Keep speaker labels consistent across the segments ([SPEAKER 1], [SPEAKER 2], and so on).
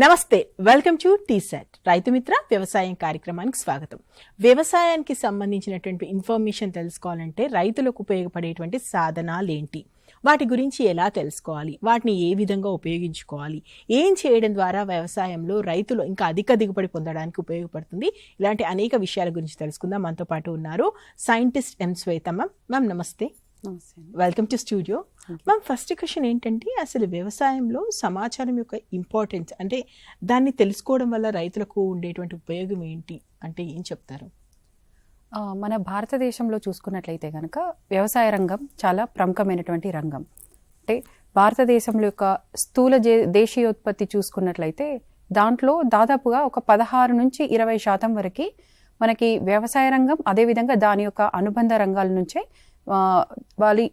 [SPEAKER 1] నమస్తే, welcome to T-SAT Rythu Mitra వ్యవసాయం కార్యక్రమానికి స్వాగతం. వ్యవసాయానికి సంబంధించినటువంటి ఇన్ఫర్మేషన్ తెలుసుకోవాలంటే రైతులకు ఉపయోగపడేటువంటి సాధనాలు ఏంటి, వాటి గురించి ఎలా తెలుసుకోవాలి, వాటిని ఏ విధంగా ఉపయోగించుకోవాలి, ఏం చేయడం ద్వారా వ్యవసాయంలో రైతులు ఇంకా అధిక దిగుబడి పొందడానికి ఉపయోగపడుతుంది, ఇలాంటి అనేక విషయాల గురించి తెలుసుకుందాం. మనతో పాటు ఉన్నారు సైంటిస్ట్ ఎం శ్వేతమ్మ. మ్యామ్ నమస్తే, welcome to studio. Ma'am, first question ఏంటంటే, అసలు వ్యవసాయంలో సమాచారం యొక్క ఇంపార్టెన్స్ అంటే దాన్ని తెలుసుకోవడం వల్ల రైతులకు ఉండేటువంటి ఉపయోగం ఏంటి అంటే ఏం చెప్తారు?
[SPEAKER 2] మన భారతదేశంలో చూసుకున్నట్లయితే కనుక వ్యవసాయ రంగం చాలా ప్రముఖమైనటువంటి రంగం. అంటే భారతదేశంలో యొక్క స్థూల దేశీయోత్పత్తి చూసుకున్నట్లయితే దాంట్లో దాదాపుగా ఒక 16 నుంచి 20% వరకు మనకి వ్యవసాయ రంగం, అదేవిధంగా దాని యొక్క అనుబంధ రంగాల నుంచే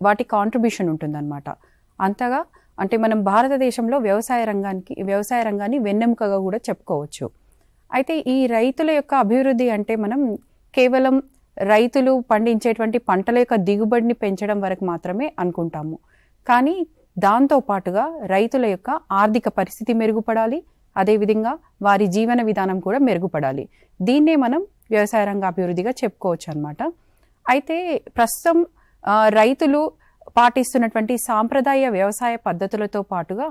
[SPEAKER 2] వాటి కాంట్రిబ్యూషన్ ఉంటుందన్నమాట. అంతగా అంటే మనం భారతదేశంలో వ్యవసాయ రంగాన్ని వెన్నెముకగా కూడా చెప్పుకోవచ్చు. అయితే ఈ రైతుల యొక్క అభివృద్ధి అంటే మనం కేవలం రైతులు పండించేటువంటి పంటల యొక్క దిగుబడిని పెంచడం వరకు మాత్రమే అనుకుంటాము. కానీ దాంతో పాటుగా రైతుల యొక్క ఆర్థిక పరిస్థితి మెరుగుపడాలి, అదేవిధంగా వారి జీవన విధానం కూడా మెరుగుపడాలి. దీన్నే మనం వ్యవసాయ రంగ అభివృద్ధిగా చెప్పుకోవచ్చు అన్నమాట. అయితే ప్రస్తుతం రైతులు పాటిస్తున్నటువంటి సాంప్రదాయ వ్యవసాయ పద్ధతులతో పాటుగా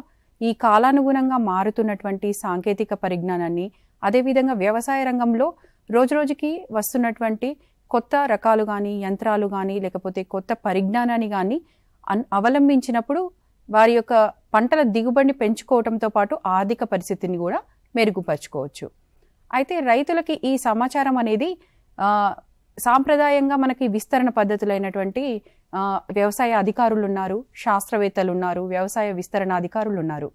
[SPEAKER 2] ఈ కాలానుగుణంగా మారుతున్నటువంటి సాంకేతిక పరిజ్ఞానాన్ని, అదేవిధంగా వ్యవసాయ రంగంలో రోజురోజుకి వస్తున్నటువంటి కొత్త రకాలు కానీ, యంత్రాలు కానీ, లేకపోతే కొత్త పరిజ్ఞానాన్ని కానీ అవలంబించినప్పుడు వారి యొక్క పంటల దిగుబడిని పెంచుకోవడంతో పాటు ఆర్థిక పరిస్థితిని కూడా మెరుగుపరుచుకోవచ్చు. అయితే రైతులకి ఈ సమాచారం అనేది సాంప్రదాయంగా మనకి విస్తరణ పద్ధతులైనటువంటి వ్యవసాయ అధికారులు ఉన్నారు, శాస్త్రవేత్తలు ఉన్నారు, వ్యవసాయ విస్తరణ అధికారులు ఉన్నారు.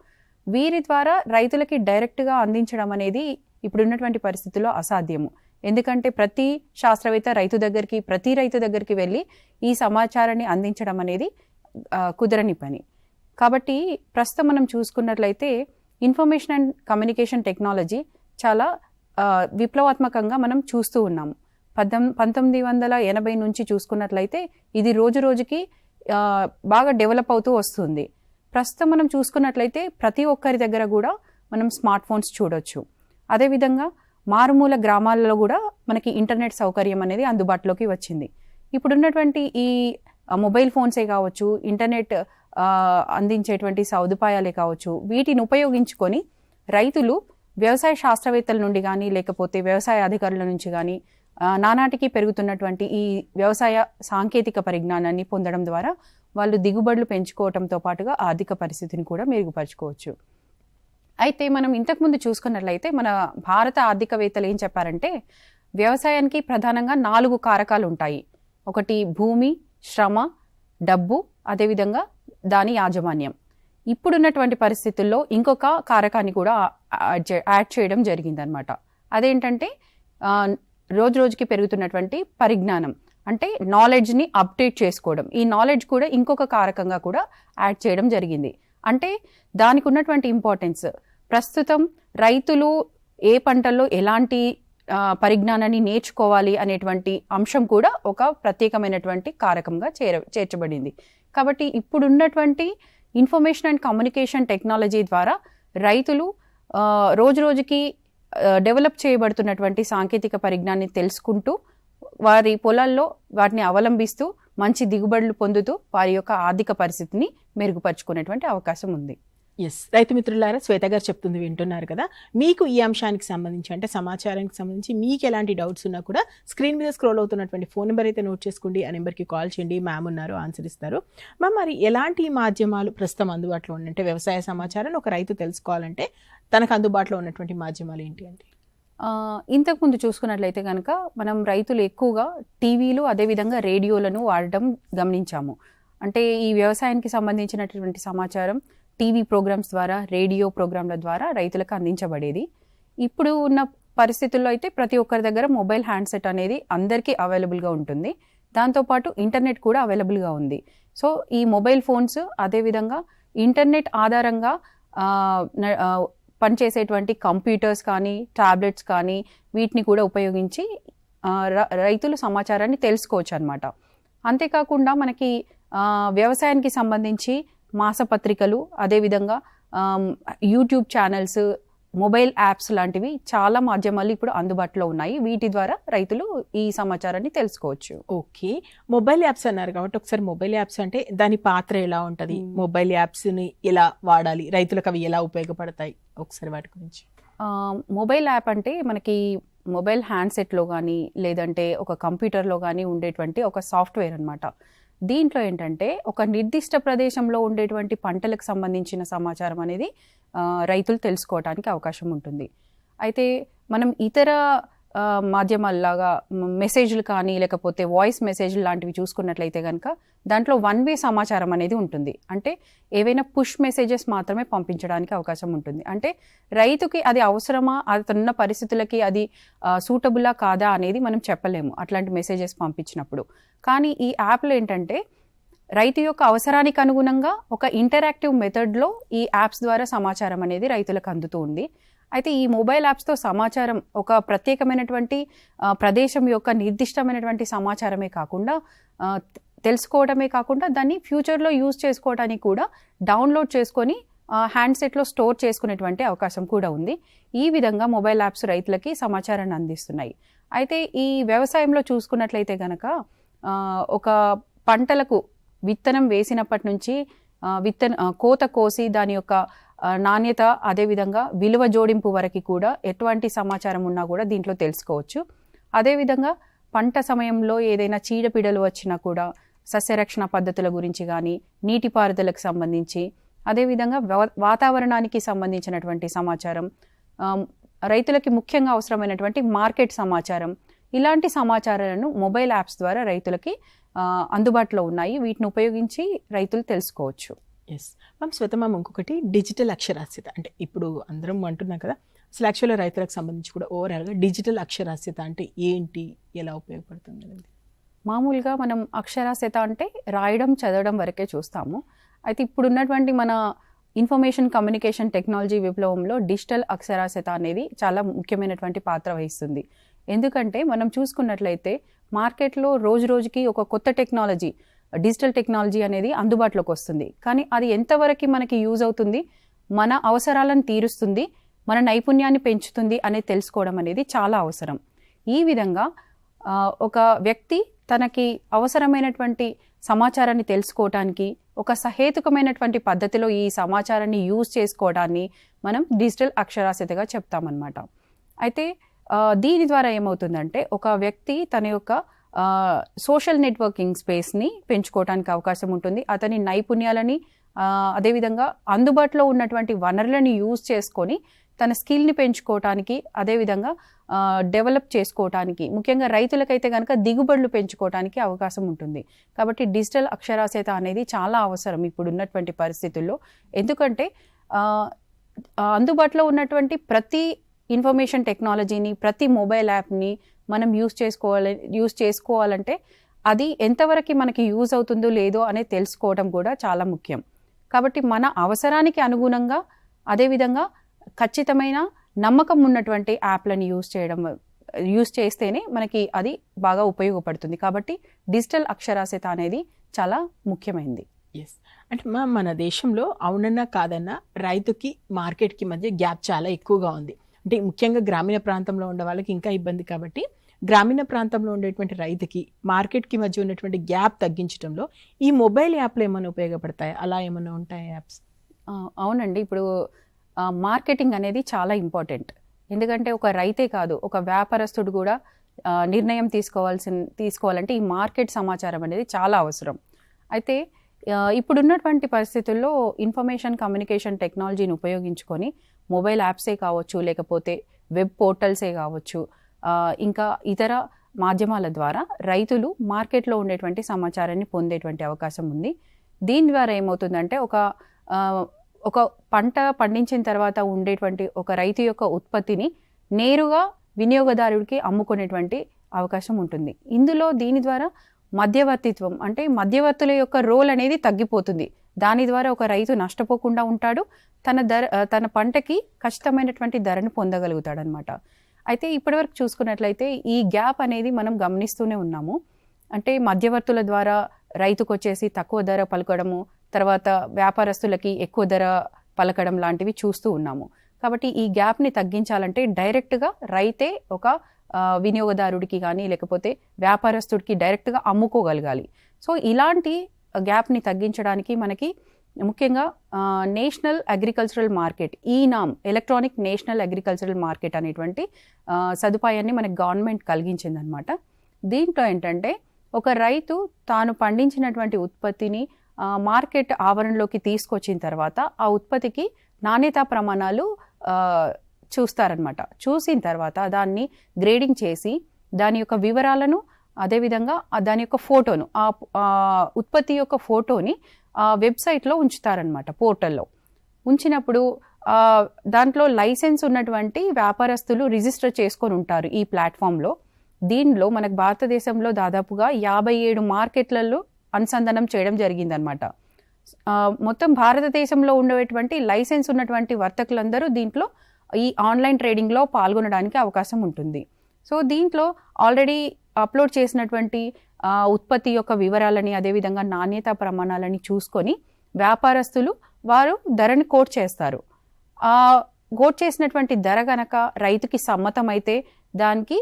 [SPEAKER 2] వీరి ద్వారా రైతులకి డైరెక్ట్గా అందించడం అనేది ఇప్పుడున్నటువంటి పరిస్థితుల్లో అసాధ్యము. ఎందుకంటే ప్రతి శాస్త్రవేత్త ప్రతి రైతు దగ్గరికి వెళ్ళి ఈ సమాచారాన్ని అందించడం అనేది కుదరని పని. కాబట్టి ప్రస్తుతం మనం చూసుకున్నట్లయితే ఇన్ఫర్మేషన్ అండ్ కమ్యూనికేషన్ టెక్నాలజీ చాలా విప్లవాత్మకంగా మనం చూస్తూ ఉన్నాము. 1980 నుంచి చూసుకున్నట్లయితే ఇది రోజు రోజుకి బాగా డెవలప్ అవుతూ వస్తుంది. ప్రస్తుతం మనం చూసుకున్నట్లయితే ప్రతి ఒక్కరి దగ్గర కూడా మనం స్మార్ట్ ఫోన్స్ చూడొచ్చు. అదేవిధంగా మారుమూల గ్రామాలలో కూడా మనకి ఇంటర్నెట్ సౌకర్యం అనేది అందుబాటులోకి వచ్చింది. ఇప్పుడున్నటువంటి ఈ మొబైల్ ఫోన్సే కావచ్చు, ఇంటర్నెట్ అందించేటువంటి సదుపాయాలే కావచ్చు, వీటిని ఉపయోగించుకొని రైతులు వ్యవసాయ శాస్త్రవేత్తల నుండి కానీ, లేకపోతే వ్యవసాయ అధికారుల నుంచి కానీ నానాటికి పెరుగుతున్నటువంటి ఈ వ్యవసాయ సాంకేతిక పరిజ్ఞానాన్ని పొందడం ద్వారా వాళ్ళు దిగుబడులు పెంచుకోవడంతో పాటుగా ఆర్థిక పరిస్థితిని కూడా మెరుగుపరుచుకోవచ్చు. అయితే మనం ఇంతకుముందు చూసుకున్నట్లయితే మన భారత ఆర్థికవేత్తలు ఏం చెప్పారంటే, వ్యవసాయానికి ప్రధానంగా 4 కారకాలు ఉంటాయి. ఒకటి భూమి, శ్రమ, డబ్బు, అదేవిధంగా దాని యాజమాన్యం. ఇప్పుడున్నటువంటి పరిస్థితుల్లో ఇంకొక కారకాన్ని కూడా యాడ్ చేయడం జరిగిందనమాట. అదేంటంటే రోజు రోజుకి పెరుగుతున్నటువంటి పరిజ్ఞానం, అంటే నాలెడ్జ్ని అప్డేట్ చేసుకోవడం. ఈ నాలెడ్జ్ కూడా ఇంకొక కారకంగా కూడా యాడ్ చేయడం జరిగింది. అంటే దానికి ఉన్నటువంటి ఇంపార్టెన్స్, ప్రస్తుతం రైతులు ఏ పంటల్లో ఎలాంటి పరిజ్ఞానాన్ని నేర్చుకోవాలి అనేటువంటి అంశం కూడా ఒక ప్రత్యేకమైనటువంటి కారకంగా చేర్చబడింది. కాబట్టి ఇప్పుడున్నటువంటి ఇన్ఫర్మేషన్ అండ్ కమ్యూనికేషన్ టెక్నాలజీ ద్వారా రైతులు రోజు రోజుకి డెవలప్ చేయబడుతున్నటువంటి సాంకేతిక పరిజ్ఞానాన్ని తెలుసుకుంటూ వారి పొలాల్లో వాటిని అవలంబిస్తూ మంచి దిగుబడులు పొందుతూ వారి యొక్క ఆర్థిక పరిస్థితిని మెరుగుపరుచుకునేటువంటి అవకాశం ఉంది.
[SPEAKER 1] ఎస్, రైతు మిత్రులారా, శ్వేత గారు చెప్తుంది వింటున్నారు కదా. మీకు ఈ అంశానికి సంబంధించి అంటే సమాచారానికి సంబంధించి మీకు ఎలాంటి డౌట్స్ ఉన్నా కూడా స్క్రీన్ మీద స్క్రోల్ అవుతున్నటువంటి ఫోన్ నెంబర్ అయితే నోట్ చేసుకోండి. ఆ నెంబర్కి కాల్ చేయండి, మ్యామ్ ఉన్నారు, ఆన్సర్ ఇస్తారు. మరి ఎలాంటి మాధ్యమాలు ప్రస్తుతం అందుబాటులో ఉంటే వ్యవసాయ సమాచారాన్ని ఒక రైతు తెలుసుకోవాలంటే తనకు అందుబాటులో ఉన్నటువంటి మాధ్యమాలు ఏంటి అంటే,
[SPEAKER 2] ఇంతకుముందు చూసుకున్నట్లయితే కనుక మనం రైతులు ఎక్కువగా టీవీలు, అదేవిధంగా రేడియోలను వాడటం గమనించాము. అంటే ఈ వ్యవసాయానికి సంబంధించినటువంటి సమాచారం టీవీ ప్రోగ్రామ్స్ ద్వారా, రేడియో ప్రోగ్రాంల ద్వారా రైతులకు అందించబడేది. ఇప్పుడు ఉన్న పరిస్థితుల్లో అయితే ప్రతి ఒక్కరి దగ్గర మొబైల్ హ్యాండ్సెట్ అనేది అందరికీ అవైలబుల్గా ఉంటుంది. దాంతోపాటు ఇంటర్నెట్ కూడా అవైలబుల్గా ఉంది. సో ఈ మొబైల్ ఫోన్స్, అదేవిధంగా ఇంటర్నెట్ ఆధారంగా పనిచేసేటువంటి కంప్యూటర్స్ కానీ, టాబ్లెట్స్ కానీ, వీటిని కూడా ఉపయోగించి రైతులు సమాచారాన్ని తెలుసుకోవచ్చు అన్నమాట. అంతేకాకుండా మనకి వ్యవసాయానికి సంబంధించి మాసపత్రికలు, అదేవిధంగా యూట్యూబ్ ఛానల్స్, మొబైల్ యాప్స్ లాంటివి చాలా మాధ్యమాలు ఇప్పుడు అందుబాటులో ఉన్నాయి. వీటి ద్వారా రైతులు ఈ సమాచారాన్ని తెలుసుకోవచ్చు.
[SPEAKER 1] ఓకే, మొబైల్ యాప్స్ అన్నారు కాబట్టి ఒకసారి మొబైల్ యాప్స్ అంటే దాని పాత్ర ఎలా ఉంటది, మొబైల్ యాప్స్ ని ఎలా వాడాలి, రైతులకు అవి ఎలా ఉపయోగపడతాయి, ఒకసారి వాటి గురించి.
[SPEAKER 2] మొబైల్ యాప్ అంటే మనకి మొబైల్ హ్యాండ్సెట్లో కానీ లేదంటే ఒక కంప్యూటర్లో కానీ ఉండేటువంటి ఒక సాఫ్ట్వేర్ అన్నమాట. దీంట్లో ఏంటంటే ఒక నిర్దిష్ట ప్రదేశంలో ఉండేటువంటి పంటలకు సంబంధించిన సమాచారం అనేది రైతులు తెలుసుకోవడానికి అవకాశం ఉంటుంది. అయితే మనం ఇతర మాధ్యమాల్లాగా మెసేజ్లు కానీ లేకపోతే వాయిస్ మెసేజ్లు లాంటివి చూసుకున్నట్లయితే కనుక దాంట్లో వన్ వే సమాచారం అనేది ఉంటుంది. అంటే ఏవైనా పుష్ మెసేజెస్ మాత్రమే పంపించడానికి అవకాశం ఉంటుంది. అంటే రైతుకి అది అవసరమా, అతనున్న పరిస్థితులకి అది సూటబులా కాదా అనేది మనం చెప్పలేము అట్లాంటి మెసేజెస్ పంపించినప్పుడు. కానీ ఈ యాప్లో ఏంటంటే రైతు యొక్క అవసరానికి అనుగుణంగా ఒక ఇంటరాక్టివ్ మెథడ్లో ఈ యాప్స్ ద్వారా సమాచారం అనేది రైతులకు అందుతూ ఉంది. అయితే ఈ మొబైల్ యాప్స్తో సమాచారం ఒక ప్రత్యేకమైనటువంటి ప్రదేశం యొక్క నిర్దిష్టమైనటువంటి సమాచారమే కాకుండా తెలుసుకోవడమే కాకుండా దాన్ని ఫ్యూచర్లో యూజ్ చేసుకోవడానికి కూడా డౌన్లోడ్ చేసుకొని హ్యాండ్సెట్లో స్టోర్ చేసుకునేటువంటి అవకాశం కూడా ఉంది. ఈ విధంగా మొబైల్ యాప్స్ రైతులకి సమాచారాన్ని అందిస్తున్నాయి. అయితే ఈ వ్యవసాయంలో చూసుకున్నట్లయితే కనుక ఒక పంటలకు విత్తనం వేసినప్పటి నుంచి కోత కోసి దాని యొక్క నాణ్యత అదేవిధంగా విలువ జోడింపు వరకు కూడా ఎటువంటి సమాచారం ఉన్నా కూడా దీంట్లో తెలుసుకోవచ్చు. అదేవిధంగా పంట సమయంలో ఏదైనా చీడపీడలు వచ్చినా కూడా సస్యరక్షణ పద్ధతుల గురించి కానీ నీటిపారుదలకు సంబంధించి అదేవిధంగా వాతావరణానికి సంబంధించినటువంటి సమాచారం, రైతులకి ముఖ్యంగా అవసరమైనటువంటి మార్కెట్ సమాచారం, ఇలాంటి సమాచారాలను మొబైల్ యాప్స్ ద్వారా రైతులకి అందుబాటులో ఉన్నాయి. వీటిని ఉపయోగించి రైతులు తెలుసుకోవచ్చు.
[SPEAKER 1] ఎస్ మ్యామ్, శ్వేత మ్యామ్, ఇంకొకటి డిజిటల్ అక్షరాస్యత. అంటే ఇప్పుడు అందరం అంటున్నాం కదా, అసలు యాక్చువల్గా రైతులకు సంబంధించి కూడా ఓవరాల్గా డిజిటల్ అక్షరాస్యత అంటే ఏంటి, ఎలా ఉపయోగపడుతుంది అనేది?
[SPEAKER 2] మామూలుగా మనం అక్షరాస్యత అంటే రాయడం చదవడం వరకే చూస్తాము. అయితే ఇప్పుడు ఉన్నటువంటి మన ఇన్ఫర్మేషన్ కమ్యూనికేషన్ టెక్నాలజీ విప్లవంలో డిజిటల్ అక్షరాస్యత అనేది చాలా ముఖ్యమైనటువంటి పాత్ర వహిస్తుంది. ఎందుకంటే మనం చూసుకున్నట్లయితే మార్కెట్లో రోజు రోజుకి ఒక కొత్త టెక్నాలజీ, డిజిటల్ టెక్నాలజీ అనేది అందుబాటులోకి వస్తుంది. కానీ అది ఎంతవరకు మనకి యూజ్ అవుతుంది, మన అవసరాలను తీరుస్తుంది, మన నైపుణ్యాన్ని పెంచుతుంది అనేది తెలుసుకోవడం అనేది చాలా అవసరం. ఈ విధంగా ఒక వ్యక్తి తనకి అవసరమైనటువంటి సమాచారాన్ని తెలుసుకోవడానికి ఒక సహేతుకమైనటువంటి పద్ధతిలో ఈ సమాచారాన్ని యూజ్ చేసుకోవడాన్ని మనం డిజిటల్ అక్షరాస్యతగా చెప్తామన్నమాట. అయితే దీని ద్వారా ఏమవుతుందంటే ఒక వ్యక్తి తన యొక్క సోషల్ నెట్వర్కింగ్ స్పేస్ని పెంచుకోవడానికి అవకాశం ఉంటుంది. అతని నైపుణ్యాలని అదేవిధంగా అందుబాటులో ఉన్నటువంటి వనరులని యూజ్ చేసుకొని తన స్కిల్ని పెంచుకోవటానికి అదేవిధంగా డెవలప్ చేసుకోవటానికి, ముఖ్యంగా రైతులకైతే కనుక దిగుబడులు పెంచుకోవటానికి అవకాశం ఉంటుంది. కాబట్టి డిజిటల్ అక్షరాస్యత అనేది చాలా అవసరం ఇప్పుడు ఉన్నటువంటి పరిస్థితుల్లో. ఎందుకంటే అందుబాటులో ఉన్నటువంటి ప్రతి ఇన్ఫర్మేషన్ టెక్నాలజీని, ప్రతి మొబైల్ యాప్ని మనం యూజ్ చేసుకోవాలంటే అది ఎంతవరకు మనకి యూజ్ అవుతుందో లేదో అనేది తెలుసుకోవడం కూడా చాలా ముఖ్యం. కాబట్టి మన అవసరానికి అదేవిధంగా ఖచ్చితమైన నమ్మకం ఉన్నటువంటి యాప్లను యూజ్ చేస్తేనే మనకి అది బాగా ఉపయోగపడుతుంది. కాబట్టి డిజిటల్ అక్షరాస్యత అనేది చాలా ముఖ్యమైనది.
[SPEAKER 1] ఎస్, అంటే మన దేశంలో అవునన్నా కాదన్నా రైతుకి మార్కెట్కి మధ్య గ్యాప్ చాలా ఎక్కువగా ఉంది. అంటే ముఖ్యంగా గ్రామీణ ప్రాంతంలో ఉండే వాళ్ళకి ఇంకా ఇబ్బంది. కాబట్టి గ్రామీణ ప్రాంతంలో ఉండేటువంటి రైతుకి మార్కెట్కి మధ్య ఉన్నటువంటి గ్యాప్ తగ్గించడంలో ఈ మొబైల్ యాప్లు ఏమైనా ఉపయోగపడతాయి, అలా ఏమైనా ఉంటాయి యాప్స్?
[SPEAKER 2] అవునండి, ఇప్పుడు మార్కెటింగ్ అనేది చాలా ఇంపార్టెంట్. ఎందుకంటే ఒక రైతే కాదు, ఒక వ్యాపారస్తుడు కూడా నిర్ణయం తీసుకోవాలంటే ఈ మార్కెట్ సమాచారం అనేది చాలా అవసరం. అయితే ఇప్పుడున్నటువంటి పరిస్థితుల్లో ఇన్ఫర్మేషన్ కమ్యూనికేషన్ టెక్నాలజీని ఉపయోగించుకొని మొబైల్ యాప్సే కావచ్చు, లేకపోతే వెబ్ పోర్టల్సే కావచ్చు, ఇంకా ఇతర మాధ్యమాల ద్వారా రైతులు మార్కెట్లో ఉండేటువంటి సమాచారాన్ని పొందేటువంటి అవకాశం ఉంది. దీని ద్వారా ఏమవుతుందంటే ఒక పంట పండించిన తర్వాత ఉండేటువంటి ఒక రైతు యొక్క ఉత్పత్తిని నేరుగా వినియోగదారుడికి అమ్ముకునేటువంటి అవకాశం ఉంటుంది. దీని ద్వారా మధ్యవర్తిత్వం, అంటే మధ్యవర్తుల యొక్క రోల్ అనేది తగ్గిపోతుంది. దాని ద్వారా ఒక రైతు నష్టపోకుండా ఉంటాడు, తన పంటకి ఖచ్చితమైనటువంటి ధరను పొందగలుగుతాడు అనమాట. అయితే ఇప్పటివరకు చూసుకున్నట్లయితే ఈ గ్యాప్ అనేది మనం గమనిస్తూనే ఉన్నాము. అంటే మధ్యవర్తుల ద్వారా రైతుకు వచ్చేసి తక్కువ ధర పలకడము, తర్వాత వ్యాపారస్తులకి ఎక్కువ ధర పలకడం లాంటివి చూస్తూ ఉన్నాము. కాబట్టి ఈ గ్యాప్ని తగ్గించాలంటే డైరెక్ట్గా రైతే ఒక వినియోగదారుడికి కానీ లేకపోతే వ్యాపారస్తుడికి డైరెక్ట్గా అమ్ముకోగలగాలి. సో ఇలాంటి గ్యాప్ని తగ్గించడానికి మనకి ముఖ్యంగా national agricultural market, eNAM, electronic national agricultural market అనేటువంటి సదుపాయాన్ని మనకి గవర్నమెంట్ కలిగించిందనమాట. దీంట్లో ఏంటంటే ఒక రైతు తాను పండించినటువంటి ఉత్పత్తిని మార్కెట్ ఆవరణలోకి తీసుకొచ్చిన తర్వాత ఆ ఉత్పత్తికి నాణ్యతా ప్రమాణాలు చూస్తారనమాట. చూసిన తర్వాత దాన్ని గ్రేడింగ్ చేసి దాని యొక్క వివరాలను, అదేవిధంగా దాని యొక్క ఫోటోను, ఆ ఉత్పత్తి యొక్క ఫోటోని వెబ్సైట్లో ఉంచుతారనమాట, పోర్టల్లో. ఉంచినప్పుడు దాంట్లో లైసెన్స్ ఉన్నటువంటి వ్యాపారస్తులు రిజిస్టర్ చేసుకొని ఉంటారు ఈ ప్లాట్ఫామ్లో. దీనిలో మనకు భారతదేశంలో దాదాపుగా 57 మార్కెట్లలో అనుసంధానం చేయడం జరిగిందనమాట. మొత్తం భారతదేశంలో ఉండేటువంటి లైసెన్స్ ఉన్నటువంటి వర్తకులందరూ దీంట్లో ఈ ఆన్లైన్ ట్రేడింగ్లో పాల్గొనడానికి అవకాశం ఉంటుంది. సో దీంట్లో ఆల్రెడీ అప్లోడ్ చేసినటువంటి ఉత్పత్తి యొక్క వివరాలని, అదేవిధంగా నాణ్యతా ప్రమాణాలని చూసుకొని వ్యాపారస్తులు వారు ధరని కోట్ చేస్తారు. ఆ కోట్ చేసినటువంటి ధర కనుక రైతుకి సమ్మతమైతే, దానికి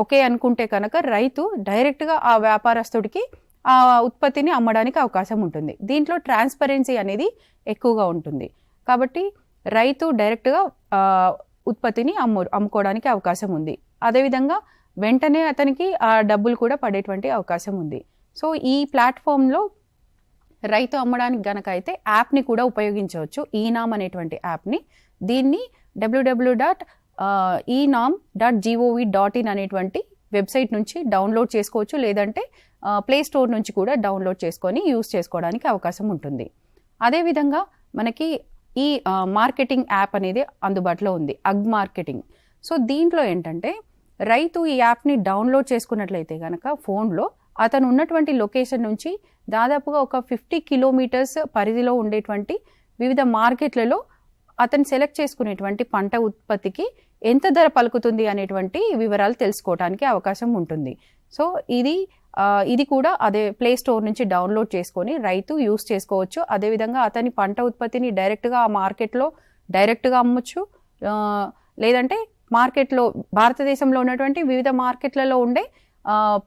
[SPEAKER 2] ఓకే అనుకుంటే కనుక రైతు డైరెక్ట్గా ఆ వ్యాపారస్తుడికి ఆ ఉత్పత్తిని అమ్మడానికి అవకాశం ఉంటుంది. దీంట్లో ట్రాన్స్పరెన్సీ అనేది ఎక్కువగా ఉంటుంది. కాబట్టి రైతు డైరెక్ట్గా ఉత్పత్తిని అమ్ముకోవడానికి అవకాశం ఉంది. అదేవిధంగా వెంటనే అతనికి ఆ డబ్బులు కూడా పడేటువంటి అవకాశం ఉంది. సో ఈ ప్లాట్ఫామ్లో రైతు అమ్మడానికి గనక అయితే యాప్ని కూడా ఉపయోగించవచ్చు, ఈనామ్ అనేటువంటి యాప్ని. దీన్ని www.enam.gov.in అనేటువంటి వెబ్సైట్ నుంచి డౌన్లోడ్ చేసుకోవచ్చు, లేదంటే ప్లే స్టోర్ నుంచి కూడా డౌన్లోడ్ చేసుకొని యూస్ చేసుకోవడానికి అవకాశం ఉంటుంది. అదేవిధంగా మనకి ఈ మార్కెటింగ్ యాప్ అనేది అందుబాటులో ఉంది, అగ్ మార్కెటింగ్. సో దీంట్లో ఏంటంటే రైతు ఈ యాప్ని డౌన్లోడ్ చేసుకున్నట్లయితే కనుక ఫోన్లో అతను ఉన్నటువంటి లొకేషన్ నుంచి దాదాపుగా ఒక 50 కిలోమీటర్స్ పరిధిలో ఉండేటువంటి వివిధ మార్కెట్లలో అతను సెలెక్ట్ చేసుకునేటువంటి పంట ఉత్పత్తికి ఎంత ధర పలుకుతుంది అనేటువంటి వివరాలు తెలుసుకోవడానికి అవకాశం ఉంటుంది. సో ఇది కూడా అదే ప్లే స్టోర్ నుంచి డౌన్లోడ్ చేసుకొని రైతు యూస్ చేసుకోవచ్చు. అదేవిధంగా అతని పంట ఉత్పత్తిని డైరెక్ట్గా ఆ మార్కెట్లో డైరెక్ట్గా అమ్మొచ్చు, లేదంటే మార్కెట్లో భారతదేశంలో ఉన్నటువంటి వివిధ మార్కెట్లలో ఉండే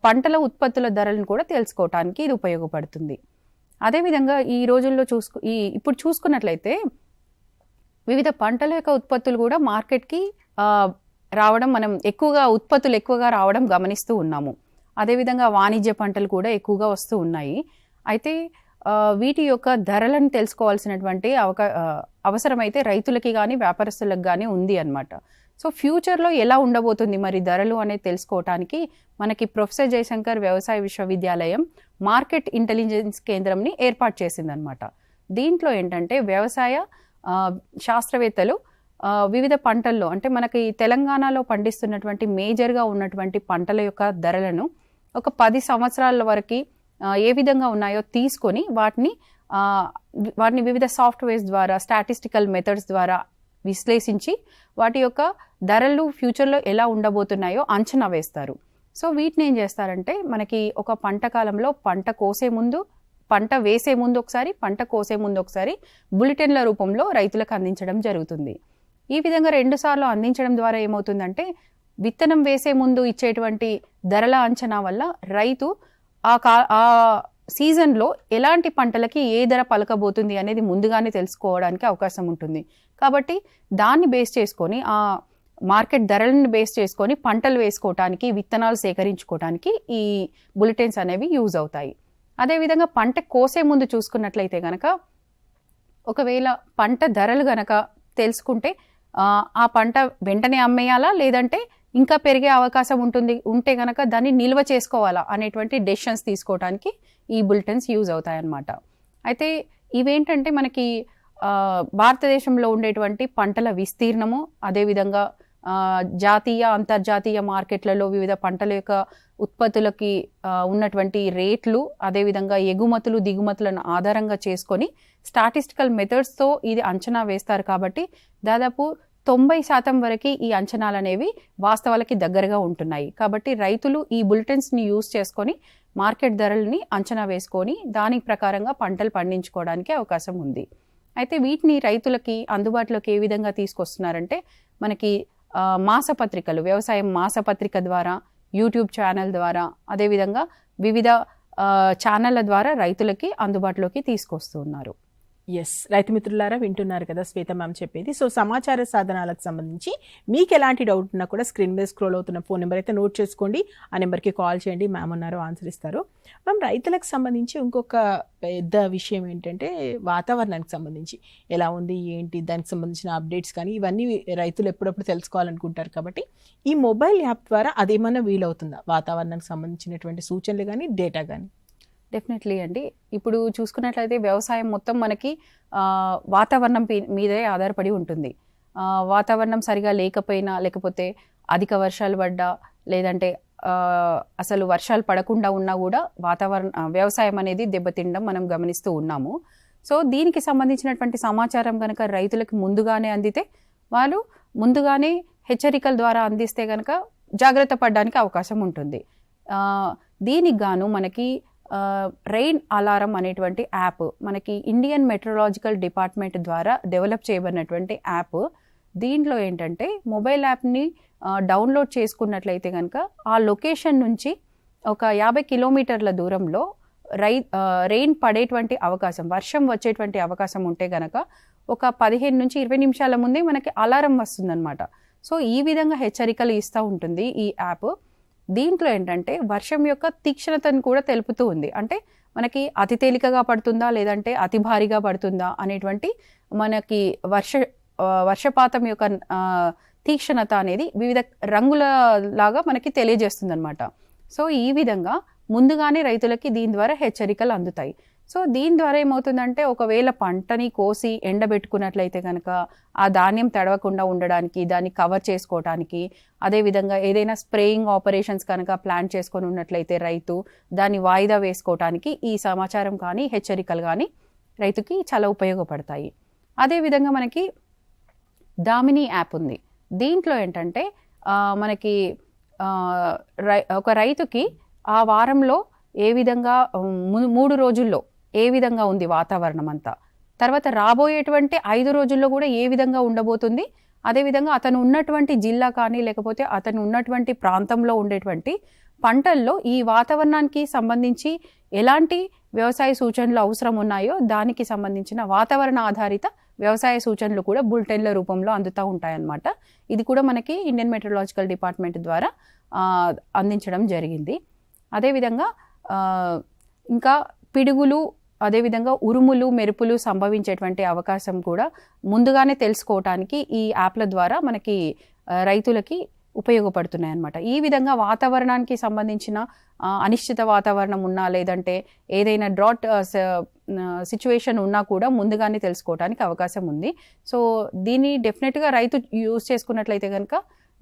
[SPEAKER 2] పంటల ఉత్పత్తుల ధరలను కూడా తెలుసుకోవటానికి ఇది ఉపయోగపడుతుంది. అదేవిధంగా ఈ రోజుల్లో ఇప్పుడు చూసుకున్నట్లయితే వివిధ పంటల యొక్క ఉత్పత్తులు కూడా మార్కెట్కి రావడం, మనం ఉత్పత్తులు ఎక్కువగా రావడం గమనిస్తూ ఉన్నాము. అదేవిధంగా వాణిజ్య పంటలు కూడా ఎక్కువగా వస్తూ ఉన్నాయి. అయితే వీటి యొక్క ధరలను తెలుసుకోవాల్సినటువంటి అవసరమైతే రైతులకి కానీ వ్యాపారస్తులకు కానీ ఉంది అన్నమాట. సో ఫ్యూచర్లో ఎలా ఉండబోతుంది మరి ధరలు అనేది తెలుసుకోవటానికి మనకి ప్రొఫెసర్ జయశంకర్ వ్యవసాయ విశ్వవిద్యాలయం మార్కెట్ ఇంటెలిజెన్స్ కేంద్రంని ఏర్పాటు చేసిందనమాట. దీంట్లో ఏంటంటే వ్యవసాయ శాస్త్రవేత్తలు వివిధ పంటల్లో, అంటే మనకి తెలంగాణలో పండిస్తున్నటువంటి మేజర్గా ఉన్నటువంటి పంటల యొక్క ధరలను ఒక 10 సంవత్సరాల వరకు ఏ విధంగా ఉన్నాయో తీసుకొని వాటిని వివిధ సాఫ్ట్వేర్స్ ద్వారా, స్టాటిస్టికల్ మెథడ్స్ ద్వారా విశ్లేషించి వాటి యొక్క ధరలు ఫ్యూచర్లో ఎలా ఉండబోతున్నాయో అంచనా వేస్తారు. సో వీటిని ఏం చేస్తారంటే మనకి ఒక పంట కాలంలో పంట వేసే ముందు ఒకసారి, పంట కోసే ముందు ఒకసారి బులెటిన్ల రూపంలో రైతులకు అందించడం జరుగుతుంది. ఈ విధంగా 2 సార్లు అందించడం ద్వారా ఏమవుతుందంటే విత్తనం వేసే ముందు ఇచ్చేటువంటి ధరల అంచనా వల్ల రైతు ఆ సీజన్లో ఎలాంటి పంటలకి ఏ ధర పలకబోతుంది అనేది ముందుగానే తెలుసుకోవడానికి అవకాశం ఉంటుంది. కాబట్టి దాన్ని బేస్ చేసుకొని, ఆ మార్కెట్ ధరలను బేస్ చేసుకొని పంటలు వేసుకోవటానికి, విత్తనాలు సేకరించుకోవటానికి ఈ బులెటిన్స్ అనేవి యూజ్ అవుతాయి. అదేవిధంగా పంట కోసే ముందు చూసుకున్నట్లయితే గనక ఒకవేళ పంట ధరలు గనక తెలుసుకుంటే ఆ పంట వెంటనే అమ్మేయాలా, లేదంటే ఇంకా పెరిగే అవకాశం ఉంటే గనక దాన్ని నిల్వ చేసుకోవాలా అనేటువంటి డెసిషన్స్ తీసుకోవడానికి ఈ బులెటిన్స్ యూజ్ అవుతాయి అన్నమాట. అయితే ఇవేంటంటే మనకి భారతదేశంలో ఉండేటువంటి పంటల విస్తీర్ణము, అదేవిధంగా జాతీయ అంతర్జాతీయ మార్కెట్లలో వివిధ పంటల యొక్క ఉత్పత్తులకి ఉన్నటువంటి రేట్లు, అదేవిధంగా ఎగుమతులు దిగుమతులను ఆధారంగా చేసుకొని స్టాటిస్టికల్ మెథడ్స్తో ఇది అంచనా వేస్తారు. కాబట్టి దాదాపు 90% వరకు ఈ అంచనాలు అనేవి వాస్తవాలకి దగ్గరగా ఉంటున్నాయి. కాబట్టి రైతులు ఈ బులెటిన్స్ని యూజ్ చేసుకొని మార్కెట్ ధరల్ని అంచనా వేసుకొని దాని ప్రకారంగా పంటలు పండించుకోవడానికి అవకాశం ఉంది. అయితే వీటిని రైతులకి అందుబాటులోకి ఏ విధంగా తీసుకొస్తున్నారంటే మనకి మాసపత్రికలు, వ్యవసాయం మాసపత్రిక ద్వారా, యూట్యూబ్ ఛానల్ ద్వారా, అదేవిధంగా వివిధ ఛానళ్ల ద్వారా రైతులకి అందుబాటులోకి తీసుకొస్తూ ఉన్నారు.
[SPEAKER 1] ఎస్, రైతు మిత్రులారా వింటున్నారు కదా శ్వేత మ్యామ్ చెప్పేది. సో సమాచార సాధనాలకు సంబంధించి మీకు ఎలాంటి డౌట్ ఉన్నా కూడా స్క్రీన్ మీద స్క్రోల్ అవుతున్న ఫోన్ నెంబర్ అయితే నోట్ చేసుకోండి. ఆ నెంబర్కి కాల్ చేయండి, మ్యామ్ ఉన్నారు, ఆన్సర్ ఇస్తారు. మ్యామ్, రైతులకు సంబంధించి ఇంకొక పెద్ద విషయం ఏంటంటే వాతావరణానికి సంబంధించి ఎలా ఉంది ఏంటి, దానికి సంబంధించిన అప్డేట్స్ కానీ ఇవన్నీ రైతులు ఎప్పుడప్పుడు తెలుసుకోవాలనుకుంటారు. కాబట్టి ఈ మొబైల్ యాప్ ద్వారా అదేమన్నా వీలవుతుందా, వాతావరణానికి సంబంధించినటువంటి సూచనలు కానీ డేటా కానీ?
[SPEAKER 2] డెఫినెట్లీ అండి. ఇప్పుడు చూసుకున్నట్లయితే వ్యవసాయం మొత్తం మనకి వాతావరణం మీదే ఆధారపడి ఉంటుంది. వాతావరణం సరిగా లేకపోయినా, లేకపోతే అధిక వర్షాలు పడ్డా, లేదంటే అసలు వర్షాలు పడకుండా ఉన్నా కూడా వ్యవసాయం అనేది దెబ్బతినడం మనం గమనిస్తూ ఉన్నాము. సో దీనికి సంబంధించినటువంటి సమాచారం కనుక రైతులకు ముందుగానే అందితే, వాళ్ళు ముందుగానే హెచ్చరికల ద్వారా అందిస్తే కనుక జాగ్రత్త పడడానికి అవకాశం ఉంటుంది. దీనికి గాను మనకి రెయిన్ అలారం అనేటువంటి యాప్ మనకి ఇండియన్ మెట్రలాజికల్ డిపార్ట్మెంట్ ద్వారా డెవలప్ చేయబడినటువంటి యాప్. దీంట్లో ఏంటంటే మొబైల్ యాప్ని డౌన్లోడ్ చేసుకున్నట్లయితే కనుక ఆ లొకేషన్ నుంచి ఒక 50 కిలోమీటర్ల దూరంలో రెయిన్ పడేటువంటి అవకాశం, వర్షం వచ్చేటువంటి అవకాశం ఉంటే కనుక ఒక 15 నుంచి 20 నిమిషాల ముందే మనకి అలారం వస్తుందన్నమాట. సో ఈ విధంగా హెచ్చరికలు ఇస్తూ ఉంటుంది ఈ యాప్. దీంట్లో ఏంటంటే వర్షం యొక్క తీక్షణతను కూడా తెలుపుతూ ఉంది. అంటే మనకి అతి తేలికగా పడుతుందా, లేదంటే అతి భారీగా పడుతుందా అనేటువంటి మనకి వర్షపాతం యొక్క తీక్షణత అనేది వివిధ రంగుల లాగా మనకి తెలియజేస్తుంది అనమాట. సో ఈ విధంగా ముందుగానే రైతులకి దీని ద్వారా హెచ్చరికలు అందుతాయి. సో దీని ద్వారా ఏమవుతుందంటే, ఒకవేళ పంటని కోసి ఎండబెట్టుకున్నట్లయితే కనుక ఆ ధాన్యం తడవకుండా ఉండడానికి, దాన్ని కవర్ చేసుకోవడానికి, అదేవిధంగా ఏదైనా స్ప్రేయింగ్ ఆపరేషన్స్ కనుక ప్లాన్ చేసుకొని ఉన్నట్లయితే రైతు దాన్ని వాయిదా వేసుకోవడానికి ఈ సమాచారం కానీ హెచ్చరికలు కానీ రైతుకి చాలా ఉపయోగపడతాయి. అదేవిధంగా మనకి దామిని యాప్ ఉంది. దీంట్లో ఏంటంటే మనకి ఒక రైతుకి ఆ వారంలో ఏ విధంగా 3 రోజుల్లో ఏ విధంగా ఉంది వాతావరణం అంతా, తర్వాత రాబోయేటువంటి 5 రోజుల్లో కూడా ఏ విధంగా ఉండబోతుంది, అదేవిధంగా అతను ఉన్నటువంటి జిల్లా కానీ లేకపోతే అతను ఉన్నటువంటి ప్రాంతంలో ఉండేటువంటి పంటల్లో ఈ వాతావరణానికి సంబంధించి ఎలాంటి వ్యవసాయ సూచనలు అవసరం ఉన్నాయో దానికి సంబంధించిన వాతావరణ ఆధారిత వ్యవసాయ సూచనలు కూడా బులెటిన్ల రూపంలో అందుతూ ఉంటాయన్నమాట. ఇది కూడా మనకి ఇండియన్ మెట్రలాజికల్ డిపార్ట్మెంట్ ద్వారా అందించడం జరిగింది. అదేవిధంగా ఇంకా పిడుగులు, అదేవిధంగా ఉరుములు, మెరుపులు సంభవించేటువంటి అవకాశం కూడా ముందుగానే తెలుసుకోవటానికి ఈ యాప్ల ద్వారా మనకి రైతులకి ఉపయోగపడుతున్నాయి అన్నమాట. ఈ విధంగా వాతావరణానికి సంబంధించిన అనిశ్చిత వాతావరణం ఉన్నా, లేదంటే ఏదైనా డ్రాట్ సిచ్యువేషన్ ఉన్నా కూడా ముందుగానే తెలుసుకోవడానికి అవకాశం ఉంది. సో దీన్ని డెఫినెట్గా రైతు యూజ్ చేసుకున్నట్లయితే కనుక